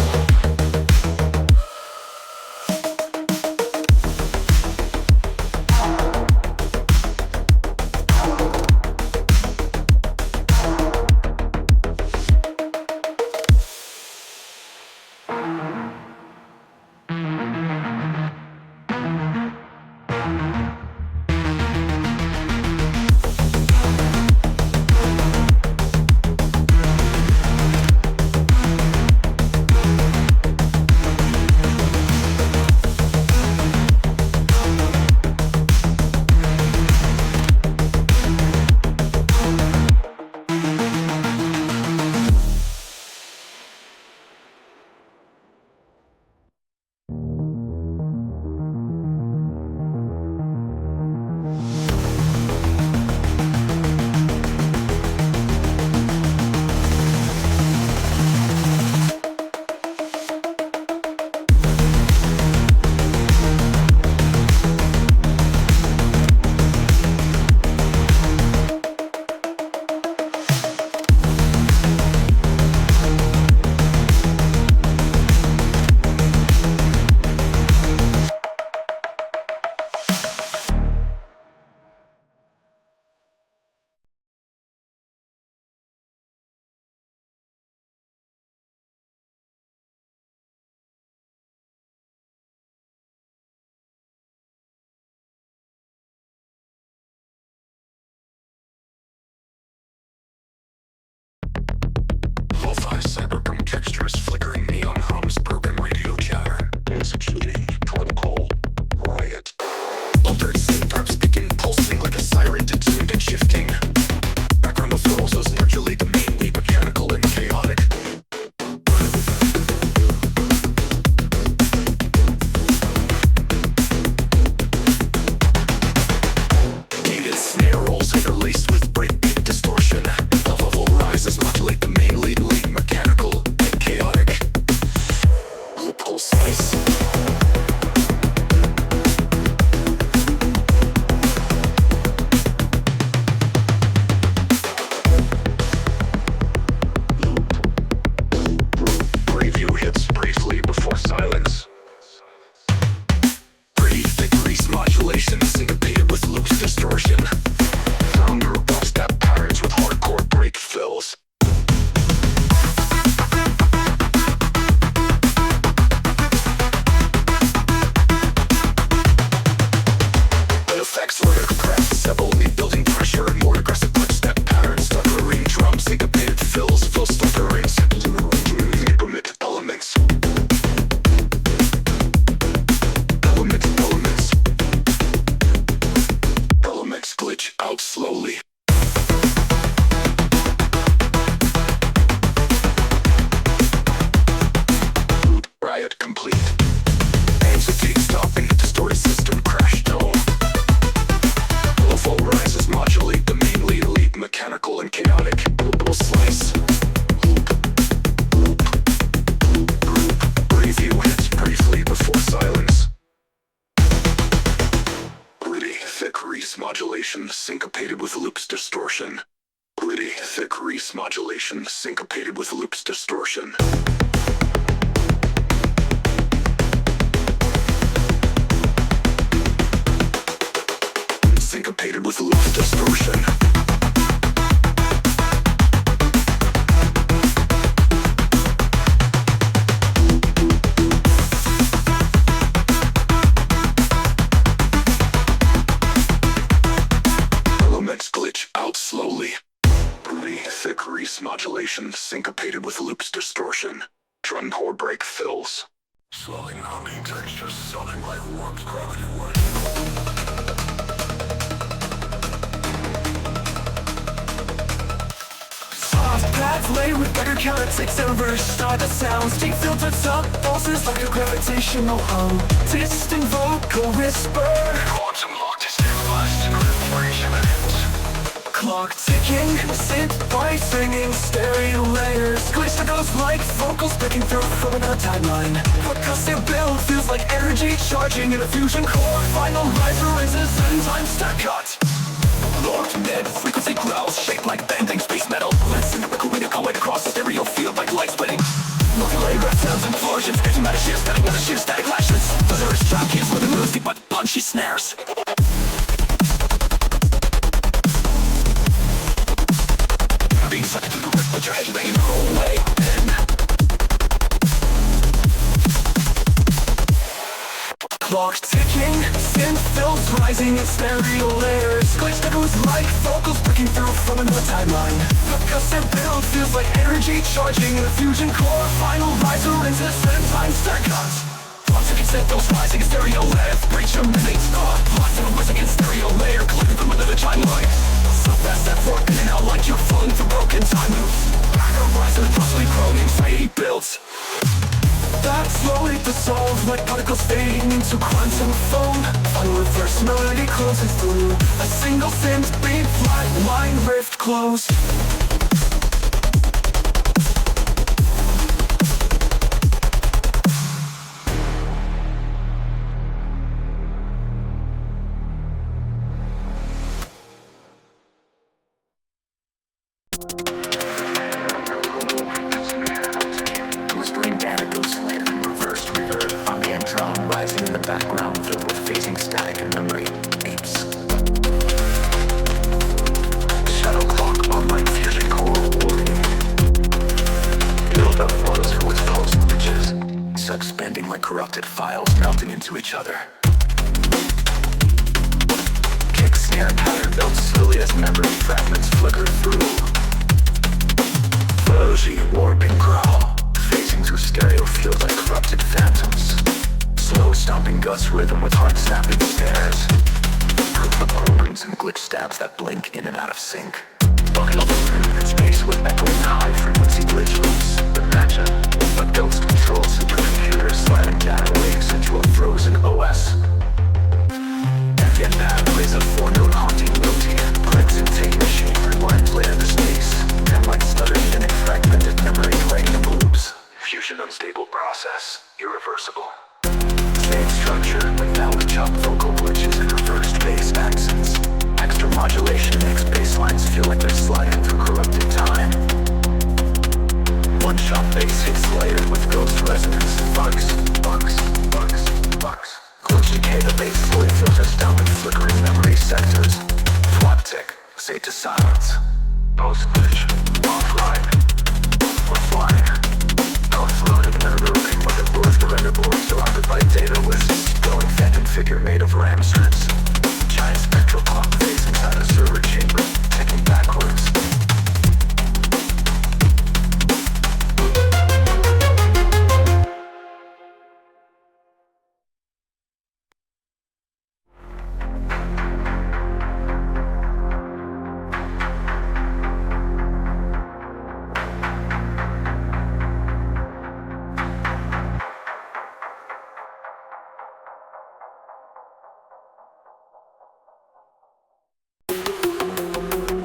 [SPEAKER 2] Peppercorn textures, flickering neon hums, broken radio chatter, executing protocol riot. Altered synths begin pulsing like a siren, tuned and shifting. Background of fills as modulate the mainly mechanical and chaotic. Gated snare rolls interlaced with breakbeat distortion. The level rises, modulate the mainly mechanical and chaotic. Pulse slice. Preview hits briefly before silence. Pretty thick grease modulation, syncopated with loops distortion. Founder of dubstep patterns with hardcore break fills. The effects were compressed, several need building pressure and more aggressive footstep patterns. Stuttering drums, syncopated fills, fill stutterings. Permit elements. Elements glitch out slowly. Riot complete. Entity stopping, distorted system crash dome. Level rises, modulate the mainly elite mechanical and chaotic. Will slice. Loop. Preview hits briefly before silence. Gritty, thick grease modulation, syncopated with loops distortion. Gritty, thick grease modulation, syncopated with loops distortion. Syncopated with loops distortion. Elements glitch out slowly. Pretty thick grease modulation, syncopated with loops distortion. Drum core break fills. Swelling humming textures, sounding like warped gravity waves.
[SPEAKER 3] Soft pads laid with better characteristics and verse. Start the sounds, deep filtered sub pulses like a gravitational hum. Distant vocal whisper.
[SPEAKER 2] Quantum locked is stabilized in vibration and hits.
[SPEAKER 3] Clock ticking, synth white singing, stereo layers. Glitch that goes like vocals breaking through from another timeline. Percussive build feels like energy charging in a fusion core. Final rise rises and time stack cut. Locked mid frequency growls shaped like bending space metal. Listen to recording a color across the stereo field like light splitting. Multi-layer graph sounds and explosions, pitching matter shears, static matter shears, static lashes. Thunderous trap keys with the moves deep but punchy snares. Being sucked into the grip, put your head laying the whole way in. Clock ticking, synth fills rising in stereo layers. Glitch that goes like vocals breaking through from another timeline. Percussive build feels like energy charging in a fusion core. Final riser resistant time stack cut. Once again set those rising in stereo layers. Breach eliminates thought. Lost in a whizzing in stereo layer. Collecting from another timeline. So fast that fork in and out like you're falling through broken time loops. Backup riser constantly growing, anxiety builds. That slowly dissolves like particles fading into quantum foam. Final reverse melody closes through a single synth beat, flat line rift close.
[SPEAKER 2] Whispering anecdotes layered in reverse reverb. Ambient drum rising in the background, filled with phasing static and memory apes. Shadow clock online fusion core warning. Build up flows with pulse bridges. Expanding like corrupted files melting into each other. Kick snare pattern builds slowly as memory fragments flicker through. fuzzy, warping growl, phasing through stereo fields like corrupted phantoms. Slow stomping guts rhythm with hard snapping stares. Rings and glitch stabs that blink in and out of sync. Bucket up in space with echoing high frequency glitch loops. Imagine a ghost control supercomputer slamming data waves into a frozen OS. Ambient pad plays a 4-note haunting melody. Clicks and take machine rewind play into space. And like stuttered in a fragmented memory playing in loops. Fusion unstable process, irreversible. Same structure, but now with chopped vocal glitches and reversed bass accents. Extra modulation makes bass lines feel like they're sliding through corrupted time. One-shot bass hits layered with ghost resonance. Bugs. Glitch decay, the bass fully filters down with flickering memory sectors. Swap tick, say to silence. Post-glitch, offline. We're flying. Notes loaded and removing motherboards to render boards surrounded by data lists. Glowing phantom figure made of RAM strips. Giant spectral clock face inside a server chamber, ticking backwards.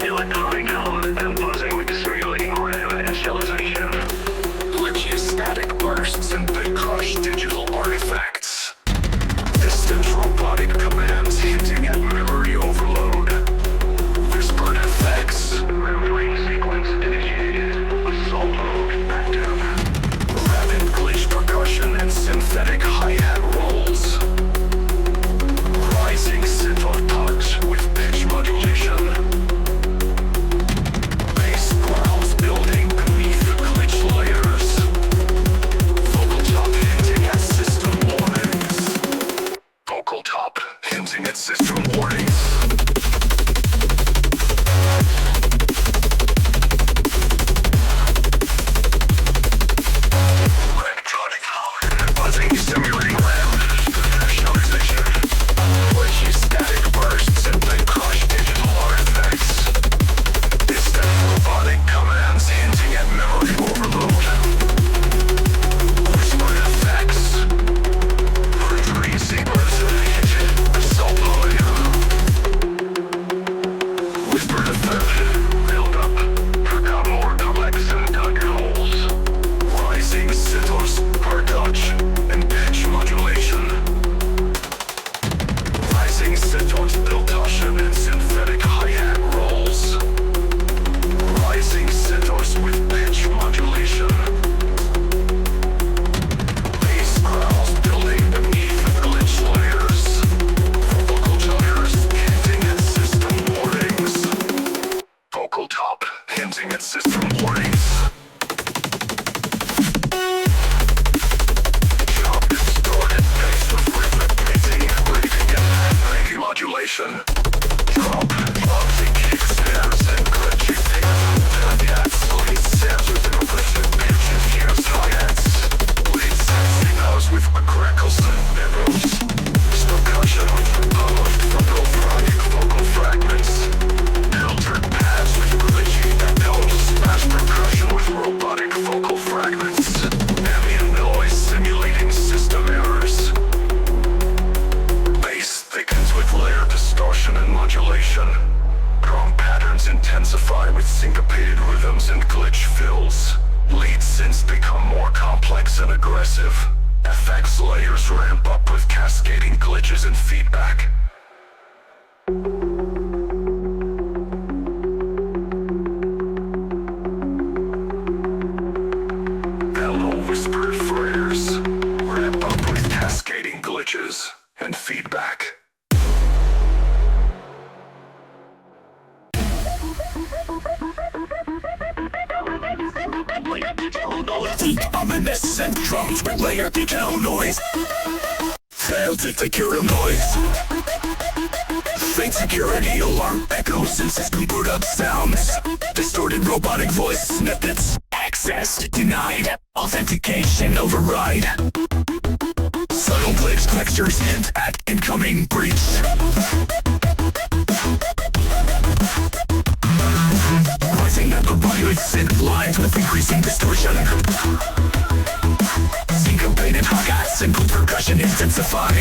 [SPEAKER 2] Electronic hum and buzzing with disregulating RAM initialization. Glitchy static bursts and bit crush digital artifacts. Distant robotic commands hinting at memory overload. Whispered effects. Memory sequence initiated. Assault mode active. Rapid glitch percussion and synthetic hi-hat rolls. Rising synth tugs with pitch modulation. Bass growls building beneath the glitch layers. Vocal top hinting at system warnings. Vocal top hinting at system warnings. Electronic hum, buzzing, simulating RAM initialization. Glitchy static bursts and bit crush digital artifacts. Distant robotic commands hinting at memory overload. Whispered effects. Increasing resolution. Assault mode. Whispered effect. Build up. Become more complex and dug holes. Rising signals per touch and pitch modulation. Rising signals percussion and synthetic hi-hat rolls. Rising signals with pitch modulation. Bass growls building beneath the glitch layers. Vocal jumpers hinting at system warnings. Vocal top hinting at system warnings. Chop distorted bass with rhythmic beating, leaving at memory modulation. Drop, boxy kicks, snares, and glitchy things. Hi-hats, lead sensors and reflective pitches, here's hi-hats. Lead signals with crackles and mirrors. Percussion with polished frontal vocal fragments. Filtered pads with glitchy echoes. Smash percussion with robotic vocal fragments. Ambient noise simulating system errors. Bass thickens with layer distortion and modulation. Drum patterns intensify with syncopated rhythms and glitch fills. Lead synths become more complex and aggressive. Effects layers ramp up with cascading glitches and feedback. Hello whispered flares ramp up with cascading glitches and feedback. Ominous and drums with layer detail noise. Failed to secure noise. Fake security alarm echoes and system boot up sounds. Distorted robotic voice snippets.
[SPEAKER 3] Access denied. Authentication override. Subtle glitch textures hint at incoming breach. Rising amplified synth lines with increasing distortion. Syncopated hi-hats and percussion intensify.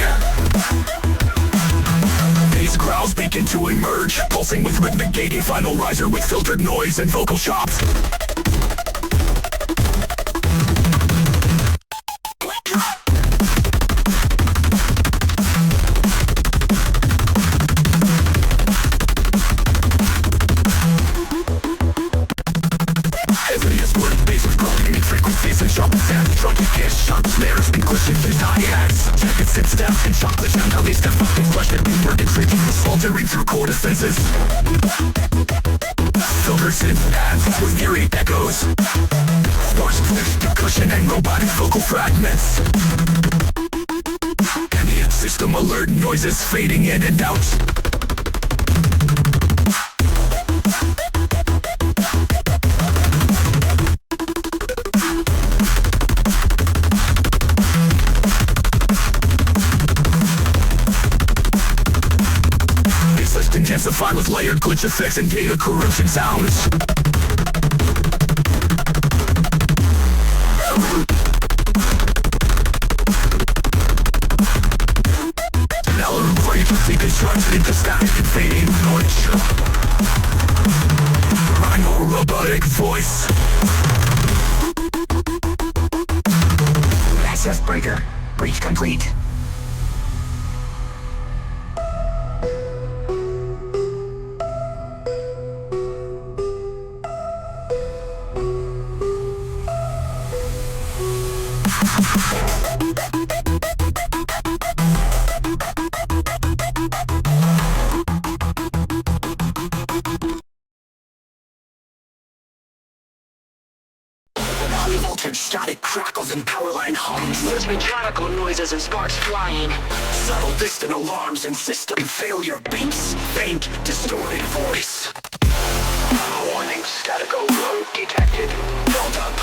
[SPEAKER 3] Bass growls begin to emerge, pulsing with rhythmic gate, a final riser with filtered noise and vocal chops. Heaviest word bass with growing in frequencies and sharp sound. Drunken kiss, sharp snares, and glitching with hi-hats. Check it, sit down, and chocolate and how they step up and flush it. Working freaking faltering through core defenses. Filters in pads with eerie echoes. Sparse clicks, percussion, and robotic vocal fragments. Ambient system alert noises fading in and out. Intensified with layered glitch effects and data corruption sounds. Now the constructed into static and fading noise. Rhino robotic voice. Access breaker. Breach complete. Voltage static crackles and powerline hums.
[SPEAKER 1] There's mechanical noises and sparks flying.
[SPEAKER 3] Subtle distant alarms and system failure beeps. Faint, distorted voice.
[SPEAKER 1] Warning, static overload detected.
[SPEAKER 3] Build up.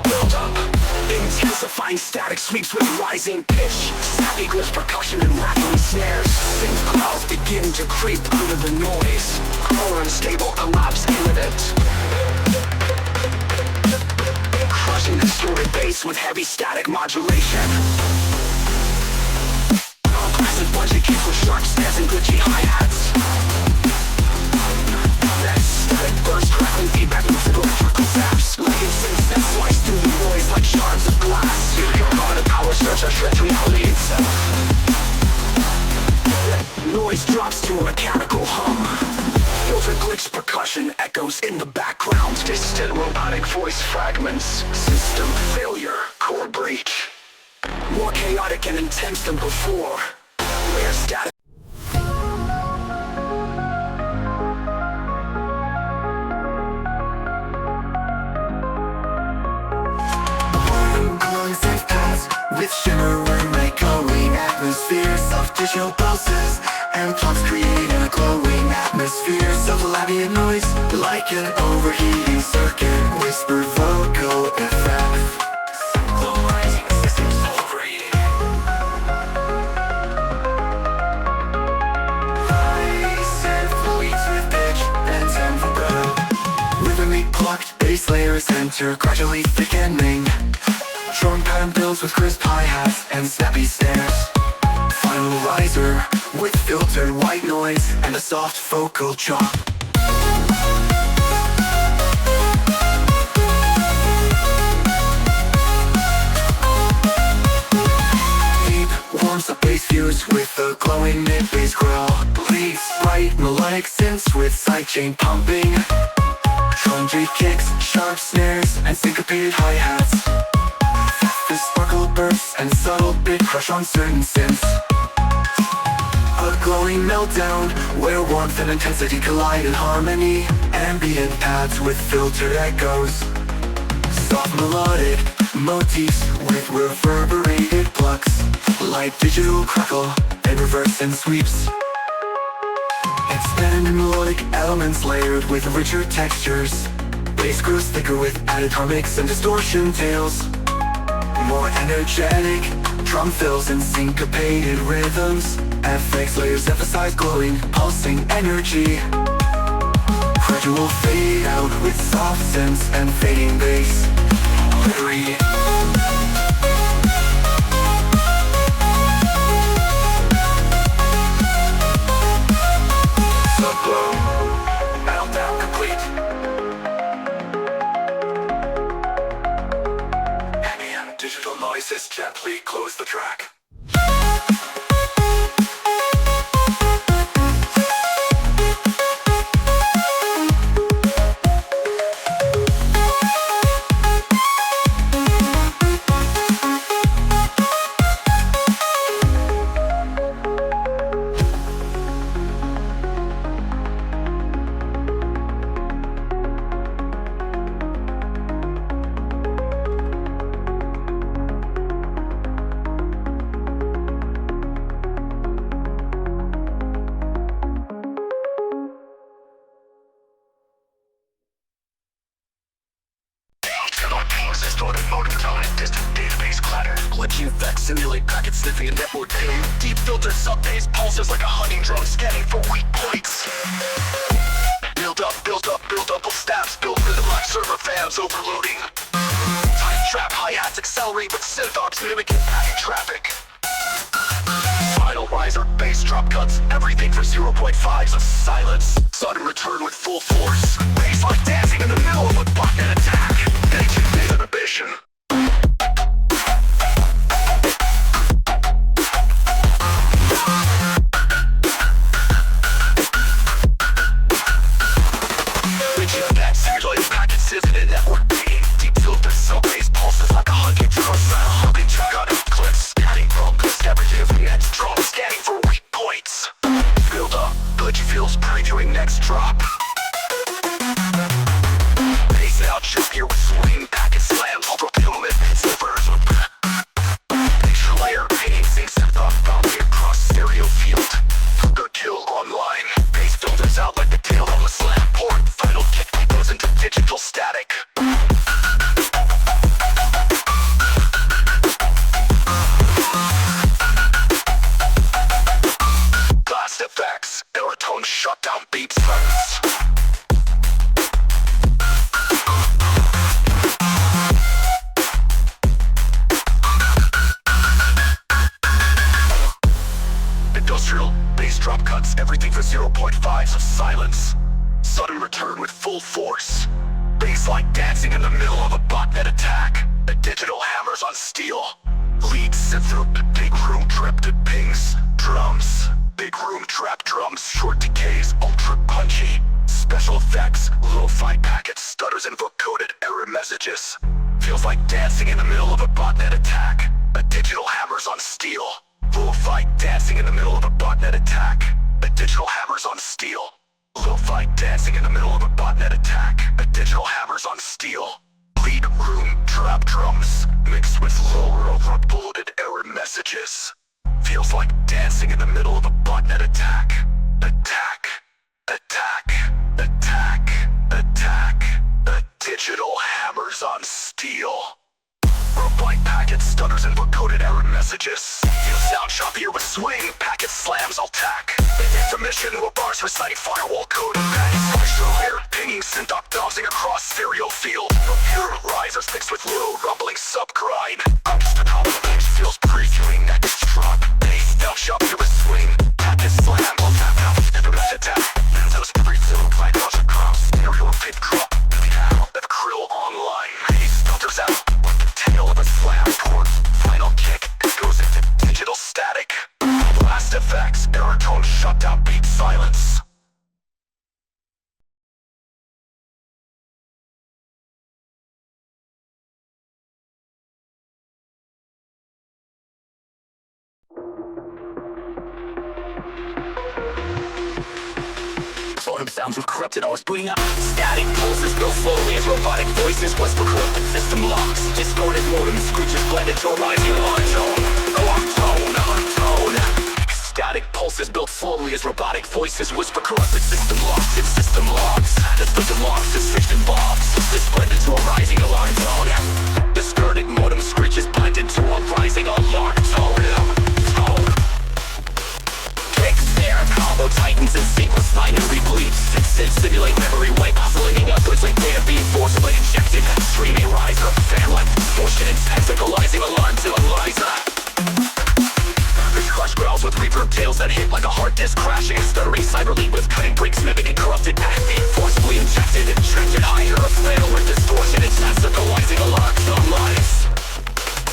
[SPEAKER 3] Build up. Intensifying static sweeps with rising pitch. Snappy glitch percussion and rattling snares. Synth clouds begin to creep under the noise.
[SPEAKER 1] Core unstable, collapse imminent.
[SPEAKER 3] Crushing distorted bass with heavy static modulation. Aggressive budget kicks with sharp snares and glitchy hi-hats. That static burst crackling feedback loops and electrical zaps. Like incense that slice through the noise like shards of glass. You're on a power surge that shreds reality itself. Noise drops to a mechanical hum. Filter glitch percussion echoes in the background. Distant robotic voice fragments. System failure, core breach. More chaotic and intense than before. Rare static.
[SPEAKER 2] Glowing synth paths with shimmering echoing atmospheres of digital pulses and pumps create a glowing atmospheres of ambient noise like an overheating circuit. Whisper vocal effects.
[SPEAKER 3] Glow rising systems overheating.
[SPEAKER 2] Synth leads with pitch and tempo. Rhythmic plucked bass layers enter gradually thickening. Drum pattern builds with crisp hi-hats and snappy snares. Final riser with filtered white noise and a soft vocal chop. Deep warms up bass fuse with a glowing mid-bass growl. Leaves bright melodic synths with sidechain pumping. Trungy kicks, sharp snares, and syncopated hi-hats. The sparkle bursts and subtle bit crush on certain synths. A glowing meltdown where warmth and intensity collide in harmony. Ambient pads with filtered echoes. Soft melodic motifs with reverberated plucks. Light digital crackle and reverse and sweeps. Expanded melodic elements layered with richer textures.
[SPEAKER 3] Bass grows thicker with added harmonics and distortion tails. More energetic, drum fills and syncopated rhythms. FX layers emphasize glowing, pulsing energy. Gradual fade out with soft synths and fading bass. Glittery. Subglow. Meltdown complete. Ambient digital noises gently close the track. Distorted motor tone and distant database clatter. Glitchy effects simulate packet sniffing and network ping. Deep filtered sub-bass pulses like a hunting drone scanning for weak points. Build up, stabs, build rhythm like server fans overloading. Time trap hi-hats accelerate with synth arcs mimicking packet traffic. Final riser, bass drop cuts, everything for 0.5s of silence. Sudden return with full force. Bass like dancing in the middle of a botnet attack. Ancient inhibition. Rigid net simulated packets isn't a network being. Deep filtered sub-bass pulses like a hunting drone style. Humping shotgun clips, scanning progress, everything next drop, scanning for weak points. Build up, glitchy feels previewing next drop. Bass out, shift gear with swing, packet slams, ultra fulfillment, slippers. Picture layer, painting, syncs and thought boundary across stereo field. Good kill online. Bass filters out like the tail on the slam port. Final kick goes into digital static. Blast effects, baritone shutdown beat silence. Industrial, bass drop cuts, everything for 0.5s of silence. Sudden return with full force. Bass like dancing in the middle of a botnet attack. The digital hammers on steel. Lead synth, big room trapped pings. Drums, big room trap drums, short decays, ultra punchy. Special effects, lo-fi packets, stutters and vocoded error messages. Feels like dancing in the middle of a botnet attack. A digital hammers on steel. Lo-fi dancing in the middle of a botnet attack. A digital hammers on steel. Lo-fi dancing in the middle of a botnet attack. A digital hammers on steel. Lead room trap drums mixed with lower overloaded error messages. Feels like dancing in the middle of a botnet attack. Attack. Attack. Attack. Attack. A digital hammers on steel. Rope-like packets, stutters and vocoded error messages. Feel sound choppier with swing, packet slams all tack. Intermission, low bars reciting firewall code. Pressure layer, pinging synth up, bouncing across stereo field. Pure risers mixed with low rumbling sub-grind. I'm just a top of the page, feels previewing next drop. Bass down choppier with swing, packet slam all tap out. Never met attack. Those pre-filled like lots of crops. Stereo pit drop. The krill online. Bass filters out. Tail of a slam port. Final kick goes into digital static. Blast effects, baritone shutdown beat silence. Sounds were corrupted, I was booting out. Static pulses built slowly as robotic voices whisper corrupted system locks. Distorted modem screeches blended to a rising tone. Static pulses built slowly as robotic voices whisper corrupted system locks. It's system locks. The system locks is fiction box. drills that hit like a hard disk crashing and stuttering cyberly with cutting breaks mimicking corrupted acting. Forcibly injected and tracted higher a flail with distortion. It's massacalizing a lot of lives.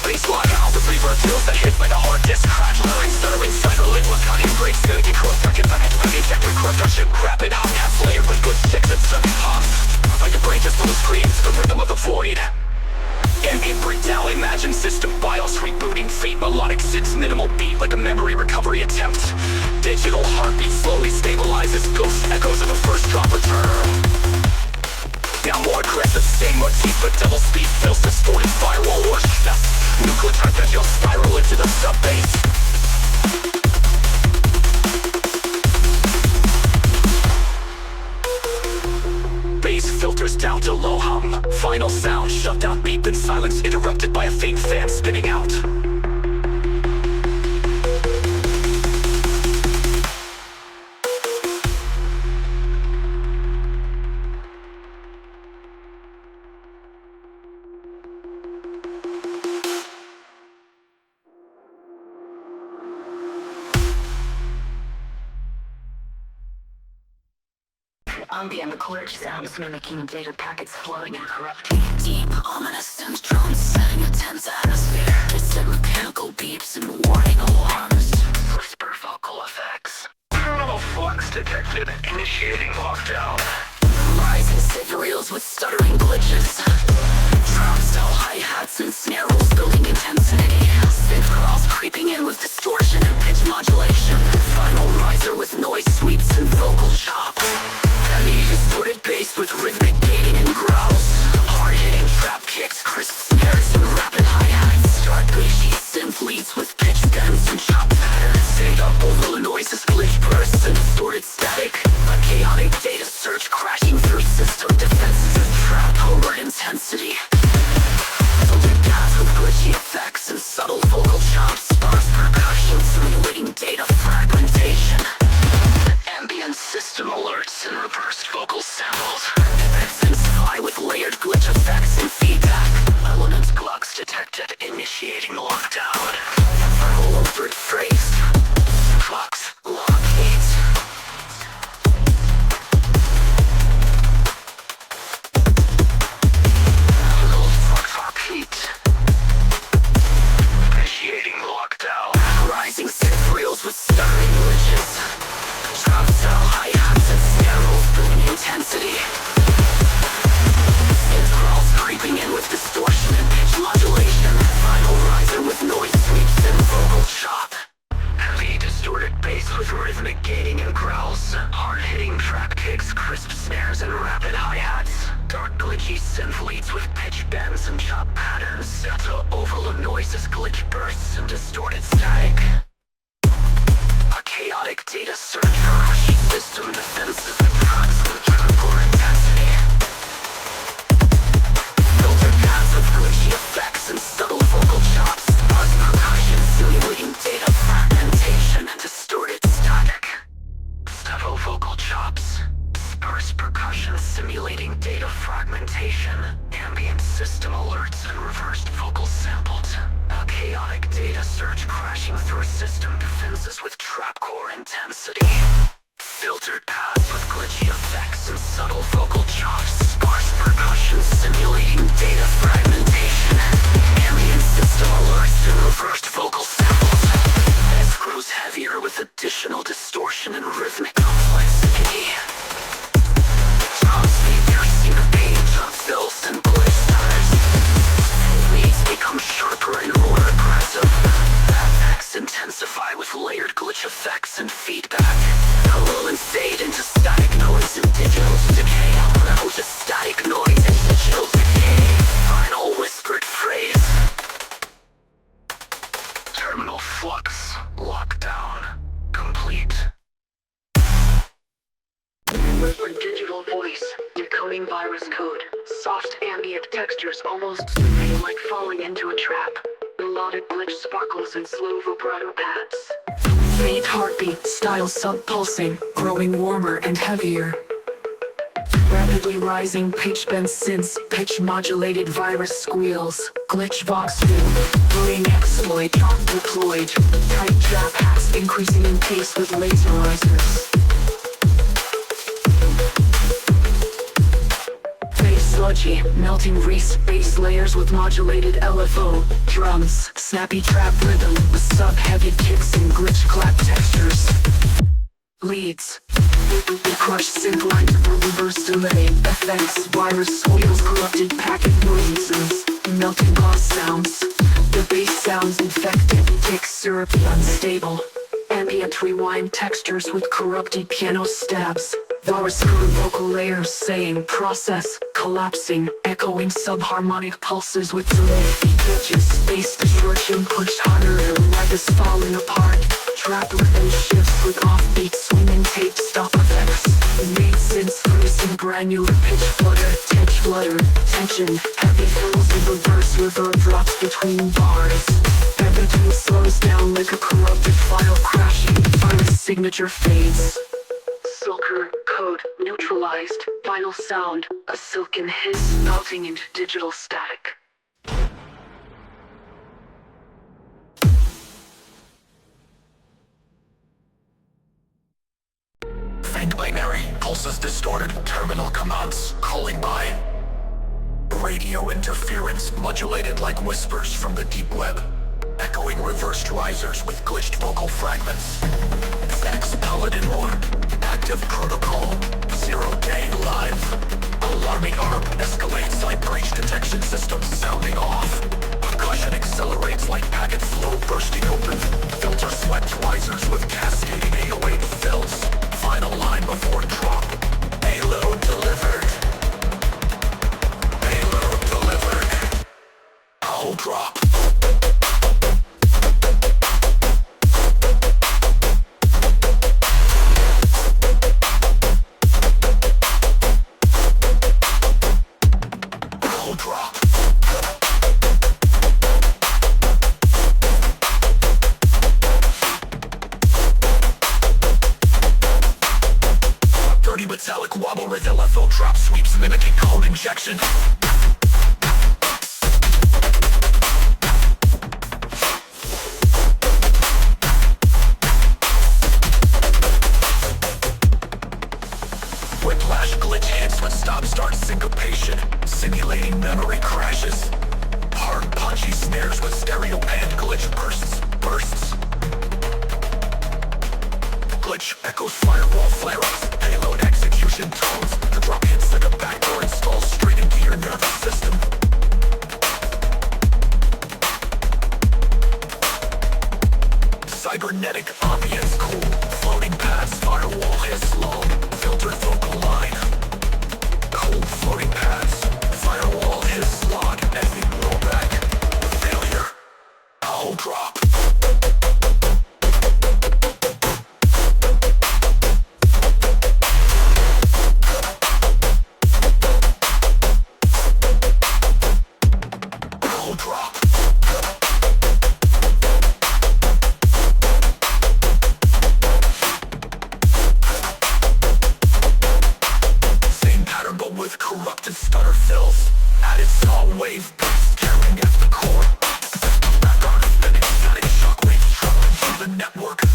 [SPEAKER 3] Baseline out with reverb drills that hit like a hard disk crash. Line stuttering cyberly with cutting breaks mimicking corrupted injected corruption. Rapid hot half layered with good sticks and sucking hot. Like your brain just full of screams, the rhythm of the void. Ambient breakdown, imagine system BIOS rebooting fate. Melodic sits, minimal beat like a memory recovery attempt. Digital heartbeat slowly stabilizes. Ghost echoes of a first drop return. Now more aggressive, same motif, but double speed fills distorted firewall wash fest. Nucleotide that you'll spiral into the sub-bass. Filters down to low hum. Final sound shoved out, beep in silence, interrupted by a faint fan spinning out.
[SPEAKER 1] Ambient glitch sounds mimicking data packets flowing and corrupting. Deep, ominous synth drones setting a tense atmosphere. It's in mechanical beeps and warning alarms. Whisper vocal effects.
[SPEAKER 3] Terminal flux detected, initiating lockdown.
[SPEAKER 1] Rising synth reels with stuttering glitches. Drum style hi-hats and snare rolls building intensity. Synth crawls creeping in with distortion and pitch modulation. Final riser with noise sweeps and vocal chops. Heavy distorted bass with rhythmic gating and growls. Hard-hitting trap kicks, crisp snares and rapid hi-hats. Dark glitchy synth leads with pitch bends and chop patterns. Save up over the noises, glitch bursts and distorted static. A chaotic data surge crashing through system defenses and trap over intensity. Filtered paths with glitchy effects and subtle vocal chops. Sparse percussion simulating data fragmentation. Ambient system alerts and reversed vocal samples. Intensify with layered glitch effects and feedback. Element clocks detected, initiating lockdown. Final alert phrase. Clocks lock heat. Clock heat. Initiating lockdown. Rising synth reels with stuttering glitches. Drum style hi-hats and snare rolls building intensity. Synth crawls creeping in with distortion and pitch modulation. Final riser with noise sweeps and vocal chop. Heavy distorted bass with rhythmic gating and growls. Hard-hitting trap kicks, crisp snares and rapid hi-hats. Dark glitchy synth leads with pitch bends and chop patterns. Set to overload noises, glitch bursts and distorted static. A chaotic data surge rush. System defenses and drugs with hardcore intensity. Filtered paths with glitchy effects and subtle vocal chops. Sparse percussion simulating data fragmentation and distorted static. Subtle vocal chops. Sparse percussion simulating data fragmentation. Ambient system alerts and reversed vocal samples. A chaotic data surge crashing through system defenses with trapcore intensity. Filtered paths with glitchy effects and subtle vocal chops. Sparse percussion simulating data fragmentation. Ambient system alerts and reversed vocal samples. This grows heavier with additional distortion and rhythmic complexity. Drum speed piercing the page of fills and glitch stutters. Leads become sharper and more aggressive. Effects intensify with layered glitch effects and feedback. Lull and fade into static noise and digital decay. Level to static noise and digital decay. Final whispered phrase. Terminal flux lockdown complete. Whispered digital voice, decoding virus code. Soft ambient textures almost feel like falling into a trap. Melodic glitch sparkles and slow vibrato pads. Faint heartbeat, style sub-pulsing, growing warmer and heavier. Rapid
[SPEAKER 3] rapidly rising pitch bends synths, pitch modulated virus squeals, glitch vox fill, ring exploit, dark deployed, tight trap hacks increasing in pace with laserizers. Sludgy, melting reese bass layers with modulated LFO, drums, snappy trap rhythm with sub-heavy kicks and glitch clap textures. Leads, crush synth lines for reverse delay, effects, virus squeals, corrupted packet noises, melting boss sounds. The bass sounds infected, kick syrupy unstable. Ambient rewind textures with corrupted piano stabs. Virus vocal layers saying process, collapsing, echoing subharmonic pulses with delay. Pitches, space distortion pushed harder, like is falling apart. Trap rhythm shifts with offbeat swinging tape stop effects. Made synths producing granular pitch flutter, tension, heavy fills in reverse reverb drops between bars. Everything slows down like a corrupted file crashing. Virus signature fades. Silker code neutralized, final sound, a silken hiss melting into digital static.
[SPEAKER 2] Faint binary, pulses distorted, terminal commands, calling by. Radio interference modulated like whispers from the deep web. Echoing reversed risers with glitched vocal fragments. Fax paladin orb, active protocol, 0-day live. Alarming arm escalates like breach detection systems sounding off. Percussion accelerates like packet flow bursting open. Filter swept risers with cascading 808 fills. Final line before drop. Payload delivered. Payload delivered. I'll drop. Metallic wobble with LFO drop sweeps mimicking code injection. Whiplash glitch hits when stop-start syncopation, simulating memory crashes. Hard punchy snares with stereo band glitch bursts. Glitch echoes firewall flare-ups, payload execution tones. The drop hits like a backdoor install straight into your nervous system. Cybernetic ambience cool, floating paths, firewall hiss long, filtered vocal line. Cold floating paths, firewall hiss log, ending rollback. Failure, I'll drop. Corrupted stutter fills, added saw wave beats tearing at the core. Background of static shockwaves traveling through the network.